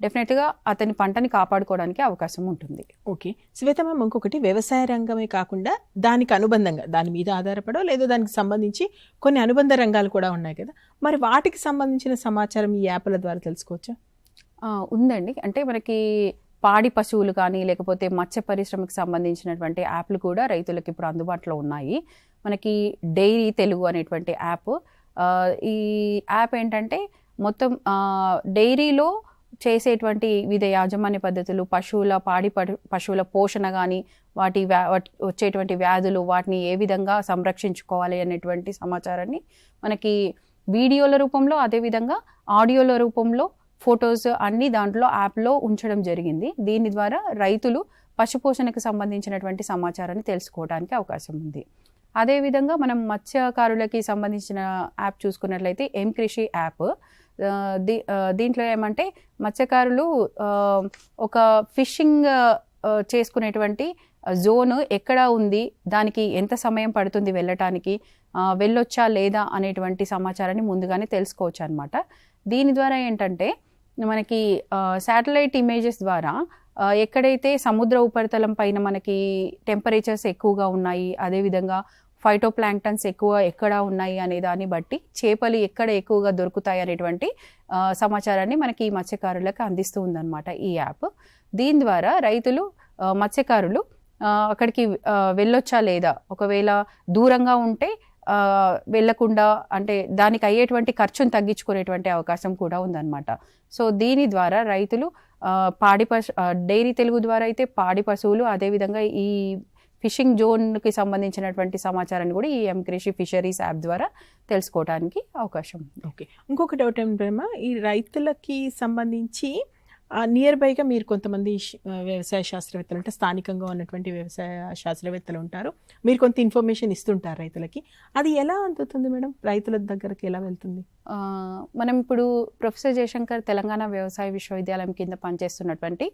[SPEAKER 2] డెఫినెట్గా అతని పంటని కాపాడుకోవడానికి అవకాశం ఉంటుంది.
[SPEAKER 1] ఓకే శ్వేత మ్యామ్, ఇంకొకటి వ్యవసాయ రంగమే కాకుండా దానికి అనుబంధంగా దాని మీద ఆధారపడో లేదా దానికి సంబంధించి కొన్ని అనుబంధ రంగాలు కూడా ఉన్నాయి కదా, మరి వాటికి సంబంధించిన సమాచారం ఈ యాప్ల ద్వారా తెలుసుకోవచ్చా?
[SPEAKER 2] ఉందండి. అంటే మనకి పాడి పశువులు కానీ లేకపోతే మత్స్య పరిశ్రమకు సంబంధించినటువంటి యాప్లు కూడా రైతులకు ఇప్పుడు అందుబాటులో ఉన్నాయి. మనకి డైరీ తెలుగు అనేటువంటి యాప్. ఈ యాప్ ఏంటంటే మొత్తం డైరీలో చేసేటువంటి వివిధ యాజమాన్య పద్ధతులు, పశువుల పోషణ కానీ, వాటి వచ్చేటువంటి వ్యాధులు, వాటిని ఏ విధంగా సంరక్షించుకోవాలి అనేటువంటి సమాచారాన్ని మనకి వీడియోల రూపంలో, అదేవిధంగా ఆడియోల రూపంలో, ఫొటోస్ అన్ని దాంట్లో యాప్లో ఉంచడం జరిగింది. దీని ద్వారా రైతులు పశుపోషణకు సంబంధించినటువంటి సమాచారాన్ని తెలుసుకోవడానికి అవకాశం ఉంది. అదేవిధంగా మనం మత్స్యకారులకి సంబంధించిన యాప్ చూసుకున్నట్లయితే ఎం కృషి యాప్. దీంట్లో ఏమంటే మత్స్యకారులు ఒక ఫిషింగ్ చేసుకునేటువంటి జోన్ ఎక్కడ ఉంది, దానికి ఎంత సమయం పడుతుంది వెళ్ళటానికి, వెళ్ళొచ్చా లేదా అనేటువంటి సమాచారాన్ని ముందుగానే తెలుసుకోవచ్చు అనమాట. దీని ద్వారా ఏంటంటే మనకి శాటిలైట్ ఇమేజెస్ ద్వారా ఎక్కడైతే సముద్ర ఉపరితలం పైన మనకి టెంపరేచర్స్ ఎక్కువగా ఉన్నాయి, అదేవిధంగా ఫైటోప్లాంక్టన్స్ ఎక్కడ ఉన్నాయి అనే దాన్ని బట్టి చేపలు ఎక్కడ ఎక్కువగా దొరుకుతాయి అనేటువంటి సమాచారాన్ని మనకి మత్స్యకారులకు అందిస్తూ ఉందన్నమాట ఈ యాప్. దీని ద్వారా మత్స్యకారులు అక్కడికి వెళ్ళొచ్చా లేదా, ఒకవేళ దూరంగా ఉంటే వెళ్లకుండా అంటే దానికి అయ్యేటువంటి ఖర్చును తగ్గించుకునేటువంటి అవకాశం కూడా ఉందన్నమాట. సో దీని ద్వారా రైతులు డైరీ తెలుగు ద్వారా అయితే పాడి పశువులు, అదేవిధంగా ఈ ఫిషింగ్ జోన్కి సంబంధించినటువంటి సమాచారాన్ని కూడా ఈ M-Krishi ఫిషరీస్ యాప్ ద్వారా తెలుసుకోవడానికి అవకాశం ఉంది.
[SPEAKER 1] ఓకే, ఇంకొక డౌట్ ఏమిటమ్మా, ఈ రైతులకి సంబంధించి నియర్ బైగా మీరు కొంతమంది వ్యవసాయ శాస్త్రవేత్తలు అంటే స్థానికంగా ఉన్నటువంటి వ్యవసాయ శాస్త్రవేత్తలు ఉంటారు, మీరు కొంత ఇన్ఫర్మేషన్ ఇస్తుంటారు రైతులకి, అది ఎలా అందుతుంది మేడం, రైతుల దగ్గరకు ఎలా వెళ్తుంది?
[SPEAKER 2] మనం ఇప్పుడు ప్రొఫెసర్ జయశంకర్ తెలంగాణ వ్యవసాయ విశ్వవిద్యాలయం కింద పనిచేస్తున్నటువంటి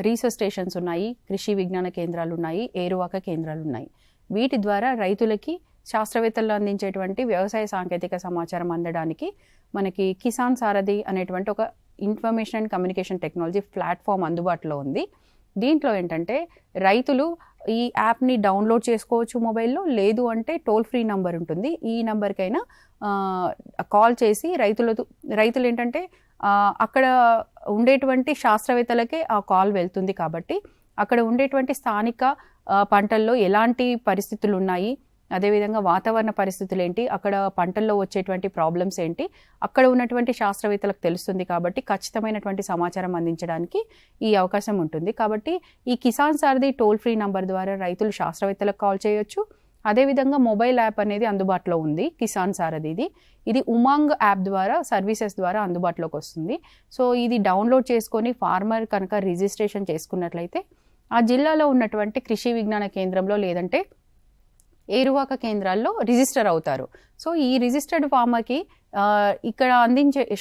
[SPEAKER 2] రీసెర్చ్ స్టేషన్స్ ఉన్నాయి, కృషి విజ్ఞాన కేంద్రాలు ఉన్నాయి, ఏరువాక కేంద్రాలు ఉన్నాయి. వీటి ద్వారా రైతులకి శాస్త్రవేత్తలు అందించేటువంటి వ్యవసాయ సాంకేతిక సమాచారం అందడానికి మనకి కిసాన్ సారథి అనేటువంటి ఒక information and communication technology platform అందుబాటులో ఉంది. దీంట్లో ఏంటంటే రైతులు ఈ యాప్ని డౌన్లోడ్ చేసుకోవచ్చు మొబైల్లో, లేదు అంటే టోల్ ఫ్రీ నంబర్ ఉంటుంది, ఈ నంబర్కైనా కాల్ చేసి రైతులు ఏంటంటే అక్కడ ఉండేటువంటి శాస్త్రవేత్తలకే ఆ కాల్ వెళ్తుంది. కాబట్టి అక్కడ ఉండేటువంటి స్థానిక పంటల్లో ఎలాంటి పరిస్థితులు ఉన్నాయి, అదేవిధంగా వాతావరణ పరిస్థితులు ఏంటి, అక్కడ పంటల్లో వచ్చేటువంటి ప్రాబ్లమ్స్ ఏంటి, అక్కడ ఉన్నటువంటి శాస్త్రవేత్తలకు తెలుస్తుంది. కాబట్టి ఖచ్చితమైనటువంటి సమాచారం అందించడానికి ఈ అవకాశం ఉంటుంది. కాబట్టి ఈ కిసాన్ సారథి టోల్ ఫ్రీ నంబర్ ద్వారా రైతులు శాస్త్రవేత్తలకు కాల్ చేయొచ్చు. అదేవిధంగా మొబైల్ యాప్ అనేది అందుబాటులో ఉంది, కిసాన్ సారథిది. ఇది ఉమాంగ్ యాప్ ద్వారా సర్వీసెస్ ద్వారా అందుబాటులోకి వస్తుంది. సో ఇది డౌన్లోడ్ చేసుకొని ఫార్మర్ కనుక రిజిస్ట్రేషన్ చేసుకున్నట్లయితే ఆ జిల్లాలో ఉన్నటువంటి కృషి విజ్ఞాన కేంద్రంలో లేదంటే ఏరువాక కేంద్రాల్లో రిజిస్టర్ అవుతారు. సో ఈ రిజిస్టర్డ్ ఫార్మర్కి ఇక్కడ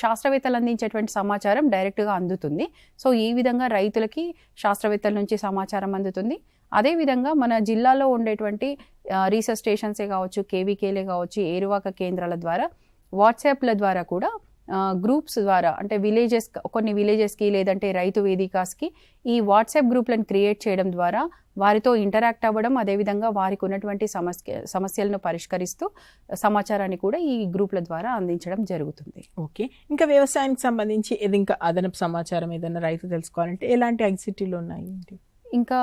[SPEAKER 2] శాస్త్రవేత్తలు అందించేటువంటి సమాచారం డైరెక్ట్గా అందుతుంది. సో ఈ విధంగా రైతులకి శాస్త్రవేత్తల నుంచి సమాచారం అందుతుంది. అదేవిధంగా మన జిల్లాలో ఉండేటువంటి రీసెర్చ్ స్టేషన్సే కావచ్చు, కేవీకేలే కావచ్చు, ఏరువాక కేంద్రాల ద్వారా వాట్సాప్ల ద్వారా కూడా గ్రూప్స్ ద్వారా అంటే కొన్ని విలేజెస్కి లేదంటే రైతు వేదికస్కి ఈ వాట్సాప్ గ్రూప్లను క్రియేట్ చేయడం ద్వారా వారితో ఇంటరాక్ట్ అవ్వడం, అదేవిధంగా వారికి ఉన్నటువంటి సమస్యలను పరిష్కరిస్తూ సమాచారాన్ని కూడా ఈ గ్రూప్ల ద్వారా అందించడం జరుగుతుంది.
[SPEAKER 1] ఓకే, ఇంకా వ్యవసాయానికి సంబంధించి ఇంకా అదనపు సమాచారం ఏదైనా రైతు తెలుసుకోవాలంటే ఎలాంటి యాంగ్జైటీలు ఉన్నాయి?
[SPEAKER 2] ఇంకా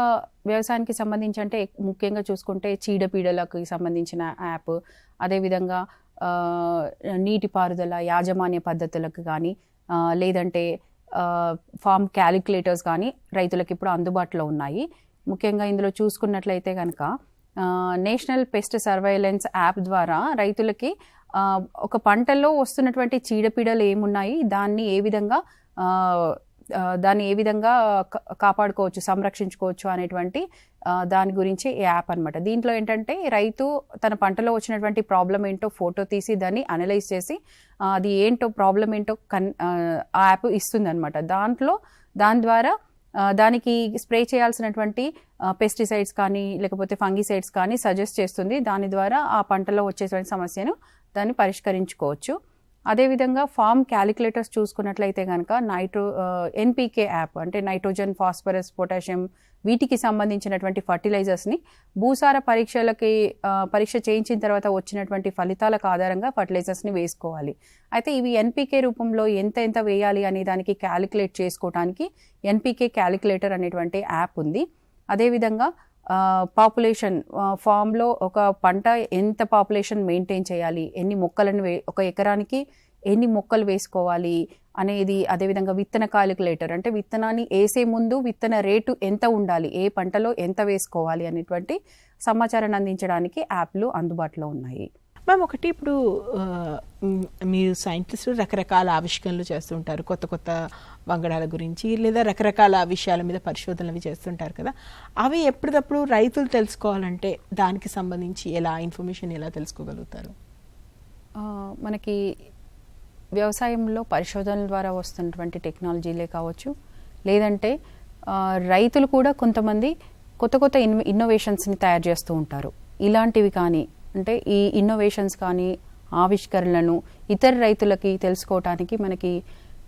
[SPEAKER 2] వ్యవసాయానికి సంబంధించి అంటే ముఖ్యంగా చూసుకుంటే చీడపీడలకు సంబంధించిన యాప్, అదేవిధంగా నీటిపారుదల యాజమాన్య పద్ధతులకు కానీ లేదంటే ఫార్మ్ క్యాలిక్యులేటర్స్ కానీ రైతులకు ఇప్పుడు అందుబాటులో ఉన్నాయి. ముఖ్యంగా ఇందులో చూసుకున్నట్లయితే కనుక నేషనల్ పెస్ట్ సర్వైలెన్స్ యాప్ ద్వారా రైతులకి ఒక పంటల్లో వస్తున్నటువంటి చీడపీడలు ఏమున్నాయి, దాన్ని ఏ విధంగా కాపాడుకోవచ్చు, సంరక్షించుకోవచ్చు అనేటువంటి దాని గురించి ఈ యాప్ అనమాట. దీంట్లో ఏంటంటే రైతు తన పంటలో వచ్చినటువంటి ప్రాబ్లం ఏంటో ఫోటో తీసి దాన్ని అనలైజ్ చేసి అది ఏంటో ప్రాబ్లం ఏంటో ఆ యాప్ ఇస్తుంది అనమాట. దాని ద్వారా దానికి స్ప్రే చేయాల్సినటువంటి పెస్టిసైడ్స్ కానీ లేకపోతే ఫంగిసైడ్స్ కానీ సజెస్ట్ చేస్తుంది. దాని ద్వారా ఆ పంటలో వచ్చేటువంటి సమస్యను దాన్ని పరిష్కరించుకోవచ్చు. అదేవిధంగా ఫార్మ్ క్యాలిక్యులేటర్స్ చూసుకున్నట్లయితే కనుక NPK యాప్ అంటే నైట్రోజన్, ఫాస్ఫరస్, పొటాషియం వీటికి సంబంధించినటువంటి ఫర్టిలైజర్స్ని భూసార పరీక్ష చేయించిన తర్వాత వచ్చినటువంటి ఫలితాలకు ఆధారంగా ఫర్టిలైజర్స్ని వేసుకోవాలి. అయితే ఇవి NPK రూపంలో ఎంత వేయాలి అనే దానికి క్యాలిక్యులేట్ చేసుకోవడానికి NPK క్యాలిక్యులేటర్ అనేటువంటి యాప్ ఉంది. అదేవిధంగా పాపులేషన్ ఫామ్లో ఒక పంట ఎంత పాపులేషన్ మెయింటైన్ చేయాలి, ఎన్ని మొక్కలను ఒక ఎకరానికి ఎన్ని మొక్కలు వేసుకోవాలి అనేది, అదేవిధంగా విత్తన క్యాలిక్యులేటర్ అంటే విత్తనాన్ని వేసే ముందు విత్తన రేటు ఎంత ఉండాలి, ఏ పంటలో ఎంత వేసుకోవాలి అనేటువంటి సమాచారాన్ని అందించడానికి యాప్లు అందుబాటులో ఉన్నాయి.
[SPEAKER 1] మ్యామ్, ఒకటి ఇప్పుడు మీరు సైంటిస్టులు రకరకాల ఆవిష్కరణలు చేస్తుంటారు, కొత్త వంగడాల గురించి లేదా రకరకాల విషయాల మీద పరిశోధనలు చేస్తుంటారు కదా, అవి ఎప్పటికప్పుడు రైతులు తెలుసుకోవాలంటే దానికి సంబంధించి ఇన్ఫర్మేషన్ ఎలా తెలుసుకోగలుగుతారు?
[SPEAKER 2] మనకి వ్యవసాయంలో పరిశోధనల ద్వారా వస్తున్నటువంటి టెక్నాలజీలే కావచ్చు, లేదంటే రైతులు కూడా కొంతమంది కొత్త ఇన్నోవేషన్స్ని తయారు చేస్తూ ఉంటారు. ఇలాంటివి కానీ అంటే ఈ ఇన్నోవేషన్స్ కానీ ఆవిష్కరణలను ఇతర రైతులకి తెలుసుకోవటానికి మనకి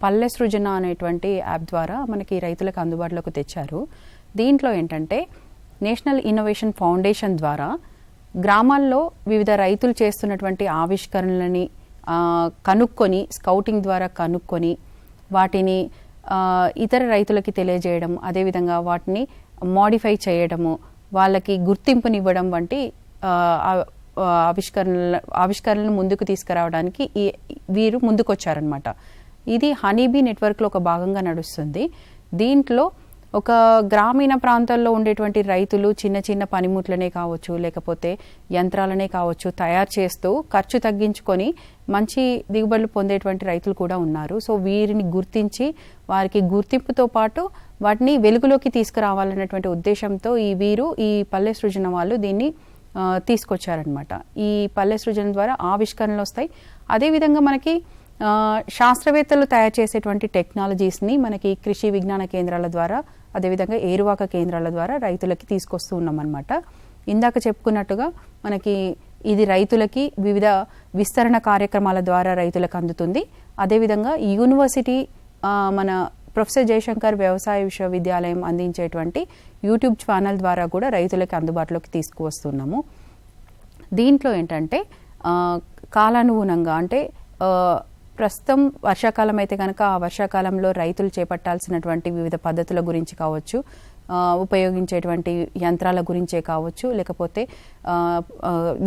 [SPEAKER 2] పల్లె సృజన అనేటువంటి యాప్ ద్వారా మనకి రైతులకు అందుబాటులోకి తెచ్చారు. దీంట్లో ఏంటంటే నేషనల్ ఇన్నోవేషన్ ఫౌండేషన్ ద్వారా గ్రామాల్లో వివిధ రైతులు చేస్తున్నటువంటి ఆవిష్కరణలని కనుక్కొని స్కౌటింగ్ ద్వారా కనుక్కొని వాటిని ఇతర రైతులకి తెలియజేయడం, అదేవిధంగా వాటిని మోడిఫై చేయడము, వాళ్ళకి గుర్తింపునివ్వడం వంటి ఆవిష్కరణలను ముందుకు తీసుకురావడానికి వీరు ముందుకొచ్చారనమాట. ఇది హనీబీ నెట్వర్క్లో ఒక భాగంగా నడుస్తుంది. దీంట్లో ఒక గ్రామీణ ప్రాంతాల్లో ఉండేటువంటి రైతులు చిన్న చిన్న పనిముట్లనే కావచ్చు, లేకపోతే యంత్రాలనే కావచ్చు తయారు చేస్తూ ఖర్చు తగ్గించుకొని మంచి దిగుబడులు పొందేటువంటి రైతులు కూడా ఉన్నారు. సో వీరిని గుర్తించి వారికి గుర్తింపుతో పాటు వాటిని వెలుగులోకి తీసుకురావాలన్నటువంటి ఉద్దేశంతో వీరు ఈ పల్లె సృజన వాళ్ళు దీన్ని తీసుకొచ్చారనమాట. ఈ పల్లె సృజన ద్వారా ఆవిష్కరణలు వస్తాయి. అదేవిధంగా మనకి శాస్త్రవేత్తలు తయారు చేసేటువంటి టెక్నాలజీస్ని మనకి కృషి విజ్ఞాన కేంద్రాల ద్వారా, అదేవిధంగా ఏరువాక కేంద్రాల ద్వారా రైతులకి తీసుకొస్తూ ఉన్నాం అనమాట. ఇందాక చెప్పుకున్నట్టుగా మనకి ఇది రైతులకి వివిధ విస్తరణ కార్యక్రమాల ద్వారా రైతులకు అందుతుంది. అదేవిధంగా యూనివర్సిటీ మన ప్రొఫెసర్ జయశంకర్ వ్యవసాయ విశ్వవిద్యాలయం అందించేటువంటి యూట్యూబ్ ఛానల్ ద్వారా కూడా రైతులకి అందుబాటులోకి తీసుకువస్తున్నాము. దీంట్లో ఏంటంటే కాలానుగుణంగా అంటే ప్రస్తుతం వర్షాకాలం అయితే కనుక ఆ వర్షాకాలంలో రైతులు చేపట్టాల్సినటువంటి వివిధ పద్ధతుల గురించి కావచ్చు, ఉపయోగించేటువంటి యంత్రాల గురించే కావచ్చు, లేకపోతే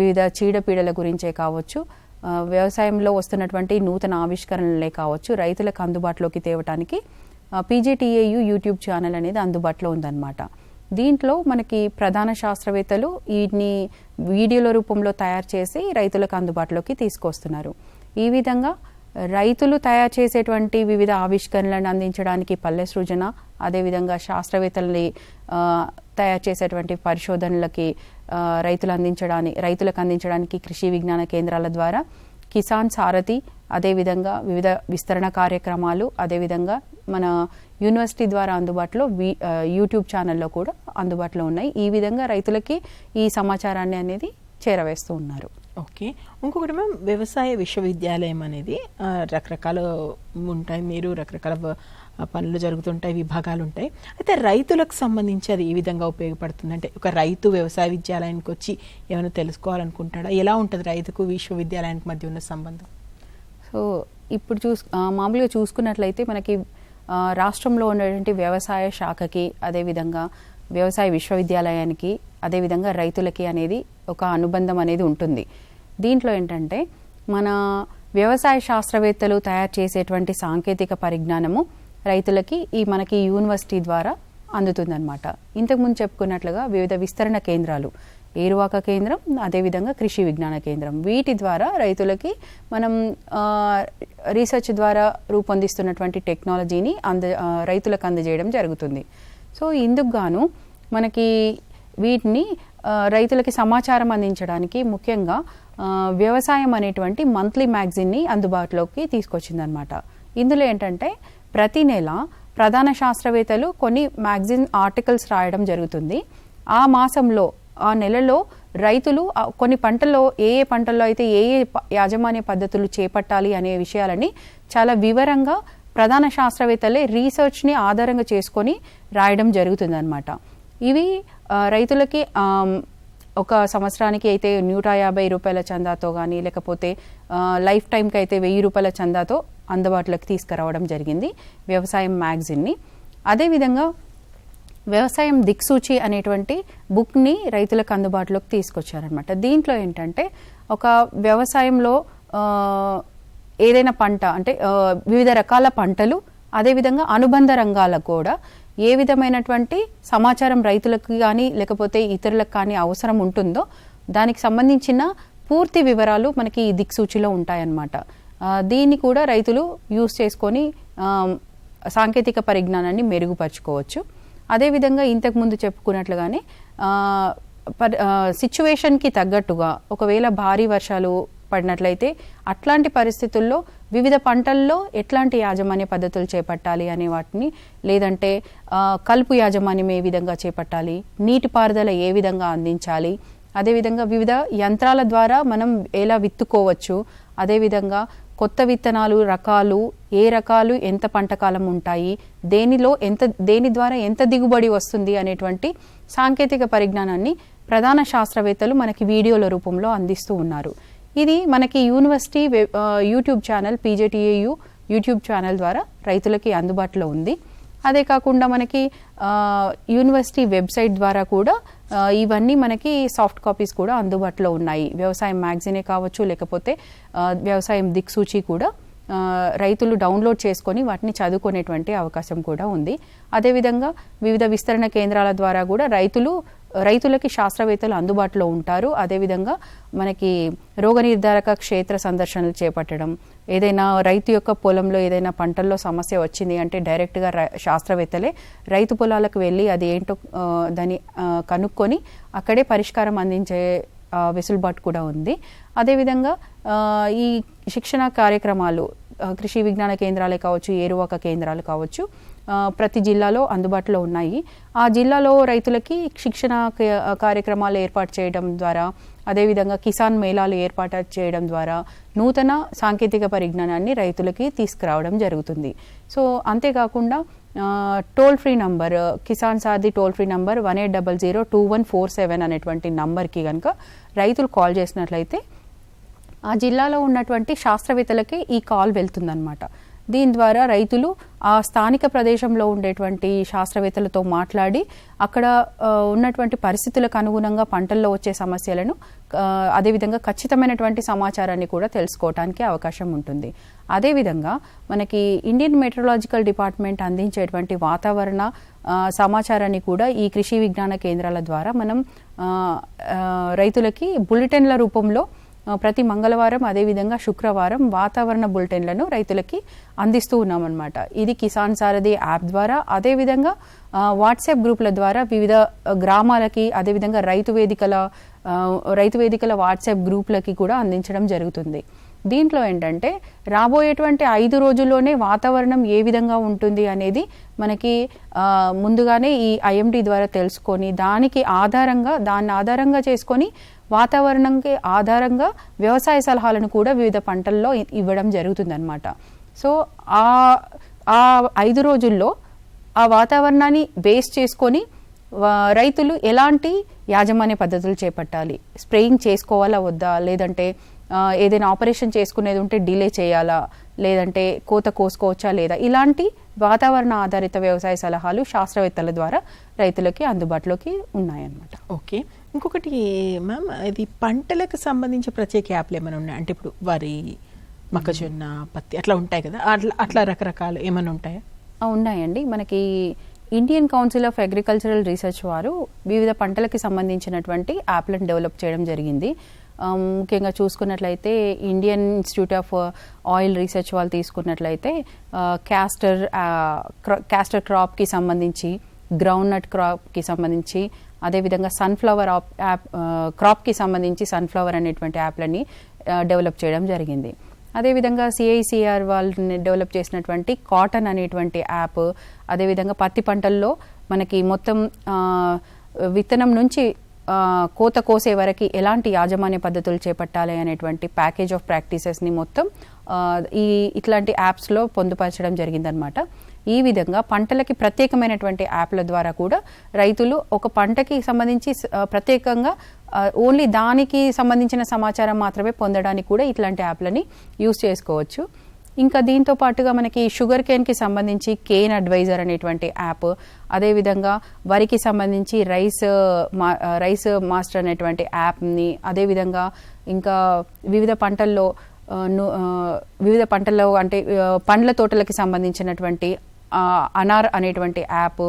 [SPEAKER 2] వివిధ చీడపీడల గురించే కావచ్చు, వ్యవసాయంలో వస్తున్నటువంటి నూతన ఆవిష్కరణలే కావచ్చు, రైతులకు అందుబాటులోకి తేవటానికి పీజేటీఏయు యూట్యూబ్ ఛానల్ అనేది అందుబాటులో ఉందన్నమాట. దీంట్లో మనకి ప్రధాన శాస్త్రవేత్తలు వీటిని వీడియోల రూపంలో తయారు చేసి రైతులకు అందుబాటులోకి తీసుకొస్తున్నారు. ఈ విధంగా రైతులు తయారు చేసేటువంటి వివిధ ఆవిష్కరణలను అందించడానికి పల్లె సృజన, అదేవిధంగా శాస్త్రవేత్తలని తయారు చేసేటువంటి పరిశోధనలకి రైతులకు అందించడానికి కృషి విజ్ఞాన కేంద్రాల ద్వారా కిసాన్ సారథి, అదేవిధంగా వివిధ విస్తరణ కార్యక్రమాలు, అదేవిధంగా మన యూనివర్సిటీ ద్వారా అందుబాటులో యూట్యూబ్ ఛానల్లో కూడా అందుబాటులో ఉన్నాయి. ఈ విధంగా రైతులకి ఈ సమాచారాన్ని అనేది చేరవేస్తూ ఉన్నారు.
[SPEAKER 1] ఓకే, ఇంకొకటి మ్యామ్, వ్యవసాయ విశ్వవిద్యాలయం అనేది రకరకాల ఉంటాయి, మీరు రకరకాల పనులు జరుగుతుంటాయి, విభాగాలు ఉంటాయి. అయితే రైతులకు సంబంధించి అది ఈ విధంగా ఉపయోగపడుతుంది అంటే ఒక రైతు వ్యవసాయ విద్యాలయానికి వచ్చి ఏమైనా తెలుసుకోవాలనుకుంటాడా? ఎలా ఉంటుంది రైతుకు విశ్వవిద్యాలయానికి మధ్య ఉన్న సంబంధం?
[SPEAKER 2] సో ఇప్పుడు మామూలుగా చూసుకున్నట్లయితే మనకి రాష్ట్రంలో ఉన్నటువంటి వ్యవసాయ శాఖకి, అదేవిధంగా వ్యవసాయ విశ్వవిద్యాలయానికి, అదేవిధంగా రైతులకి అనేది ఒక అనుబంధం అనేది ఉంటుంది. దీంట్లో ఏంటంటే మన వ్యవసాయ శాస్త్రవేత్తలు తయారు చేసేటువంటి సాంకేతిక పరిజ్ఞానము రైతులకి మనకి యూనివర్సిటీ ద్వారా అందుతుందన్నమాట. ఇంతకుముందు చెప్పుకున్నట్లుగా వివిధ విస్తరణ కేంద్రాలు, ఏరువాక కేంద్రం, అదేవిధంగా కృషి విజ్ఞాన కేంద్రం, వీటి ద్వారా రైతులకి మనం రీసెర్చ్ ద్వారా రూపొందిస్తున్నటువంటి టెక్నాలజీని రైతులకు అందజేయడం జరుగుతుంది. సో ఇందుకు గాను మనకి వీటిని రైతులకి సమాచారం అందించడానికి ముఖ్యంగా వ్యవసాయం అనేటువంటి మంత్లీ మ్యాగజైన్ని అందుబాటులోకి తీసుకొచ్చిందనమాట. ఇందులో ఏంటంటే ప్రతి నెల ప్రధాన శాస్త్రవేత్తలు కొన్ని మ్యాగజైన్ ఆర్టికల్స్ రాయడం జరుగుతుంది. ఆ మాసంలో, ఆ నెలలో రైతులు కొన్ని పంటల్లో ఏ పంటల్లో అయితే ఏ యాజమాన్య పద్ధతులు చేపట్టాలి అనే విషయాలని చాలా వివరంగా ప్రధాన శాస్త్రవేత్తలే రీసెర్చ్ని ఆధారంగా చేసుకొని రాయడం జరుగుతుందన్నమాట. ఇవి రైతులకి ఒక సంవత్సరానికి అయితే 150 రూపాయల చందాతో కానీ, లేకపోతే లైఫ్ టైంకి అయితే 1000 రూపాయల చందాతో అందుబాటులోకి తీసుకురావడం జరిగింది వ్యవసాయం మ్యాగజైన్ని. అదేవిధంగా వ్యవసాయం దిక్సూచి అనేటువంటి బుక్ని రైతులకు అందుబాటులోకి తీసుకొచ్చారనమాట. దీంట్లో ఏంటంటే ఒక వ్యవసాయంలో ఏదైనా పంట అంటే వివిధ రకాల పంటలు, అదేవిధంగా అనుబంధ రంగాలకు కూడా ఏ విధమైనటువంటి సమాచారం రైతులకు కానీ లేకపోతే ఇతరులకు కానీ అవసరం ఉంటుందో దానికి సంబంధించిన పూర్తి వివరాలు మనకి ఈ దిక్సూచిలో ఉంటాయన్నమాట. దీన్ని కూడా రైతులు యూజ్ చేసుకొని సాంకేతిక పరిజ్ఞానాన్ని మెరుగుపరుచుకోవచ్చు. అదేవిధంగా ఇంతకుముందు చెప్పుకున్నట్లుగానే సిచ్యువేషన్కి తగ్గట్టుగా ఒకవేళ భారీ వర్షాలు పడినట్లయితే అట్లాంటి పరిస్థితుల్లో వివిధ పంటల్లో ఎట్లాంటి యాజమాన్య పద్ధతులు చేపట్టాలి అనే వాటిని, లేదంటే కలుపు యాజమాన్యం ఏ విధంగా చేపట్టాలి, నీటిపారుదల ఏ విధంగా అందించాలి, అదేవిధంగా వివిధ యంత్రాల ద్వారా మనం ఎలా విత్తుకోవచ్చు, అదేవిధంగా కొత్త విత్తనాలు రకాలు, ఏ రకాలు ఎంత పంటకాలం ఉంటాయి, దేని ద్వారా ఎంత దిగుబడి వస్తుంది అనేటువంటి సాంకేతిక పరిజ్ఞానాన్ని ప్రధాన శాస్త్రవేత్తలు మనకి వీడియోల రూపంలో అందిస్తూ ఉన్నారు. ఇది మనకి university YouTube channel PJTAU YouTube channel ద్వారా రైతులకి అందుబాటులో ఉంది. అదే కాకుండా మనకి యూనివర్సిటీ వెబ్సైట్ ద్వారా కూడా ఇవన్నీ మనకి సాఫ్ట్ కాపీస్ కూడా అందుబాటులో ఉన్నాయి. వ్యవసాయం మ్యాగజైనే కావచ్చు, లేకపోతే వ్యవసాయం దిక్సూచి కూడా రైతులు డౌన్లోడ్ చేసుకొని వాటిని చదువుకునేటువంటి అవకాశం కూడా ఉంది. అదేవిధంగా వివిధ విస్తరణ కేంద్రాల ద్వారా కూడా రైతులకి శాస్త్రవేత్తలు అందుబాటులో ఉంటారు. అదేవిధంగా మనకి రోగ నిర్ధారక క్షేత్ర సందర్శనలు చేపట్టడం, ఏదైనా రైతు యొక్క పొలంలో ఏదైనా పంటల్లో సమస్య వచ్చింది అంటే డైరెక్ట్గా శాస్త్రవేత్తలే రైతు పొలాలకు వెళ్ళి అది ఏంటో దాన్ని కనుక్కొని అక్కడే పరిష్కారం అందించే వెసులుబాటు కూడా ఉంది. అదేవిధంగా ఈ శిక్షణ కార్యక్రమాలు కృషి విజ్ఞాన కేంద్రాలే కావచ్చు, ఏరువాక కేంద్రాలు కావచ్చు, ప్రతి జిల్లాలో అందుబాటులో ఉన్నాయి. ఆ జిల్లాలో రైతులకి శిక్షణ కార్యక్రమాలు ఏర్పాటు చేయడం ద్వారా, అదేవిధంగా కిసాన్ మేళాలు ఏర్పాటు చేయడం ద్వారా నూతన సాంకేతిక పరిజ్ఞానాన్ని రైతులకి తీసుకురావడం జరుగుతుంది. సో అంతేకాకుండా టోల్ ఫ్రీ నంబర్, కిసాన్ సారథి టోల్ ఫ్రీ నంబర్ 18002147 అనేటువంటి నంబర్కి కనుక రైతులు కాల్ చేసినట్లయితే ఆ జిల్లాలో ఉన్నటువంటి శాస్త్రవేత్తలకి ఈ కాల్ వెళ్తుందన్నమాట. దీని ద్వారా రైతులు ఆ స్థానిక ప్రదేశంలో ఉండేటువంటి శాస్త్రవేత్తలతో మాట్లాడి అక్కడ ఉన్నటువంటి పరిస్థితులకు అనుగుణంగా పంటల్లో వచ్చే సమస్యలను అదేవిధంగా ఖచ్చితమైనటువంటి సమాచారాన్ని కూడా తెలుసుకోవడానికి అవకాశం ఉంటుంది. అదేవిధంగా మనకి ఇండియన్ మెట్రలాజికల్ డిపార్ట్మెంట్ అందించేటువంటి వాతావరణ సమాచారాన్ని కూడా ఈ కృషి విజ్ఞాన కేంద్రాల ద్వారా మనం రైతులకి బులెటిన్ల రూపంలో ప్రతి మంగళవారం అదేవిధంగా శుక్రవారం వాతావరణ బులెటిన్లను రైతులకి అందిస్తూ ఉన్నామన్నమాట. ఇది కిసాన్ సారథి యాప్ ద్వారా, అదేవిధంగా వాట్సాప్ గ్రూపుల ద్వారా వివిధ గ్రామాలకి, అదేవిధంగా రైతు వేదికల వాట్సాప్ గ్రూపులకి కూడా అందించడం జరుగుతుంది. దీంట్లో ఏంటంటే రాబోయేటువంటి 5 రోజుల్లోనే వాతావరణం ఏ విధంగా ఉంటుంది అనేది మనకి ముందుగానే ఈ ఐఎండీ ద్వారా తెలుసుకొని దాన్ని ఆధారంగా చేసుకొని వాతావరణంకి ఆధారంగా వ్యవసాయ సలహాలను కూడా వివిధ పంటల్లో ఇవ్వడం జరుగుతుందన్నమాట. సో ఆ 5 రోజుల్లో ఆ వాతావరణాన్ని బేస్ చేసుకొని రైతులు ఎలాంటి యాజమాన్య పద్ధతులు చేపట్టాలి, స్ప్రేయింగ్ చేసుకోవాలా వద్దా, లేదంటే ఏదైనా ఆపరేషన్ చేసుకునేది ఉంటే డిలే చేయాలా, లేదంటే కోత కోసుకోవచ్చా లేదా, ఇలాంటి వాతావరణ ఆధారిత వ్యవసాయ సలహాలు శాస్త్రవేత్తల ద్వారా రైతులకి అందుబాటులోకి ఉన్నాయన్నమాట.
[SPEAKER 1] ఓకే, ఇంకొకటి మ్యామ్, ఇది పంటలకు సంబంధించి ప్రత్యేక యాప్లు ఏమైనా ఉన్నాయి అంటే ఇప్పుడు వరి, మొక్కజొన్న, పత్తి అట్లా ఉంటాయి కదా, అట్లా రకరకాలు ఏమైనా ఉంటాయా?
[SPEAKER 2] ఉన్నాయండి. మనకి Indian council of agricultural research వారు వివిధ పంటలకి సంబంధించినటువంటి యాప్లను డెవలప్ చేయడం జరిగింది. ముఖ్యంగా చూసుకున్నట్లయితే Indian institute of oil research వాళ్ళు తీసుకున్నట్లయితే క్యాస్టర్ క్రాప్కి సంబంధించి, గ్రౌండ్ నట్ క్రాప్కి సంబంధించి, అదేవిధంగా సన్ఫ్లవర్ క్రాప్కి సంబంధించి సన్ఫ్లవర్ అనేటువంటి యాప్లని డెవలప్ చేయడం జరిగింది. అదేవిధంగా సిఐసిఆర్ వాళ్ళని డెవలప్ చేసినటువంటి కాటన్ అనేటువంటి యాప్, అదేవిధంగా పత్తి పంటల్లో మనకి మొత్తం విత్తనం నుంచి కోత కోసే వరకు ఎలాంటి యాజమాన్య పద్ధతులు చేపట్టాలి అనేటువంటి ప్యాకేజ్ ఆఫ్ ప్రాక్టీసెస్ని మొత్తం ఇట్లాంటి యాప్స్లో పొందుపరచడం జరిగిందనమాట. ఈ విధంగా పంటలకి ప్రత్యేకమైనటువంటి యాప్ల ద్వారా కూడా రైతులు ఒక పంటకి సంబంధించి ప్రత్యేకంగా ఓన్లీ దానికి సంబంధించిన సమాచారం మాత్రమే పొందడానికి కూడా ఇట్లాంటి యాప్లని యూజ్ చేసుకోవచ్చు. ఇంకా దీంతో పాటుగా మనకి షుగర్ కేన్కి సంబంధించి కేన్ అడ్వైజర్ అనేటువంటి యాప్, అదేవిధంగా వరికి సంబంధించి రైస్ మాస్టర్ అనేటువంటి యాప్ని, అదేవిధంగా ఇంకా వివిధ పంటల్లో అంటే పండ్ల తోటలకి సంబంధించినటువంటి అనార్ అనేటువంటి యాప్,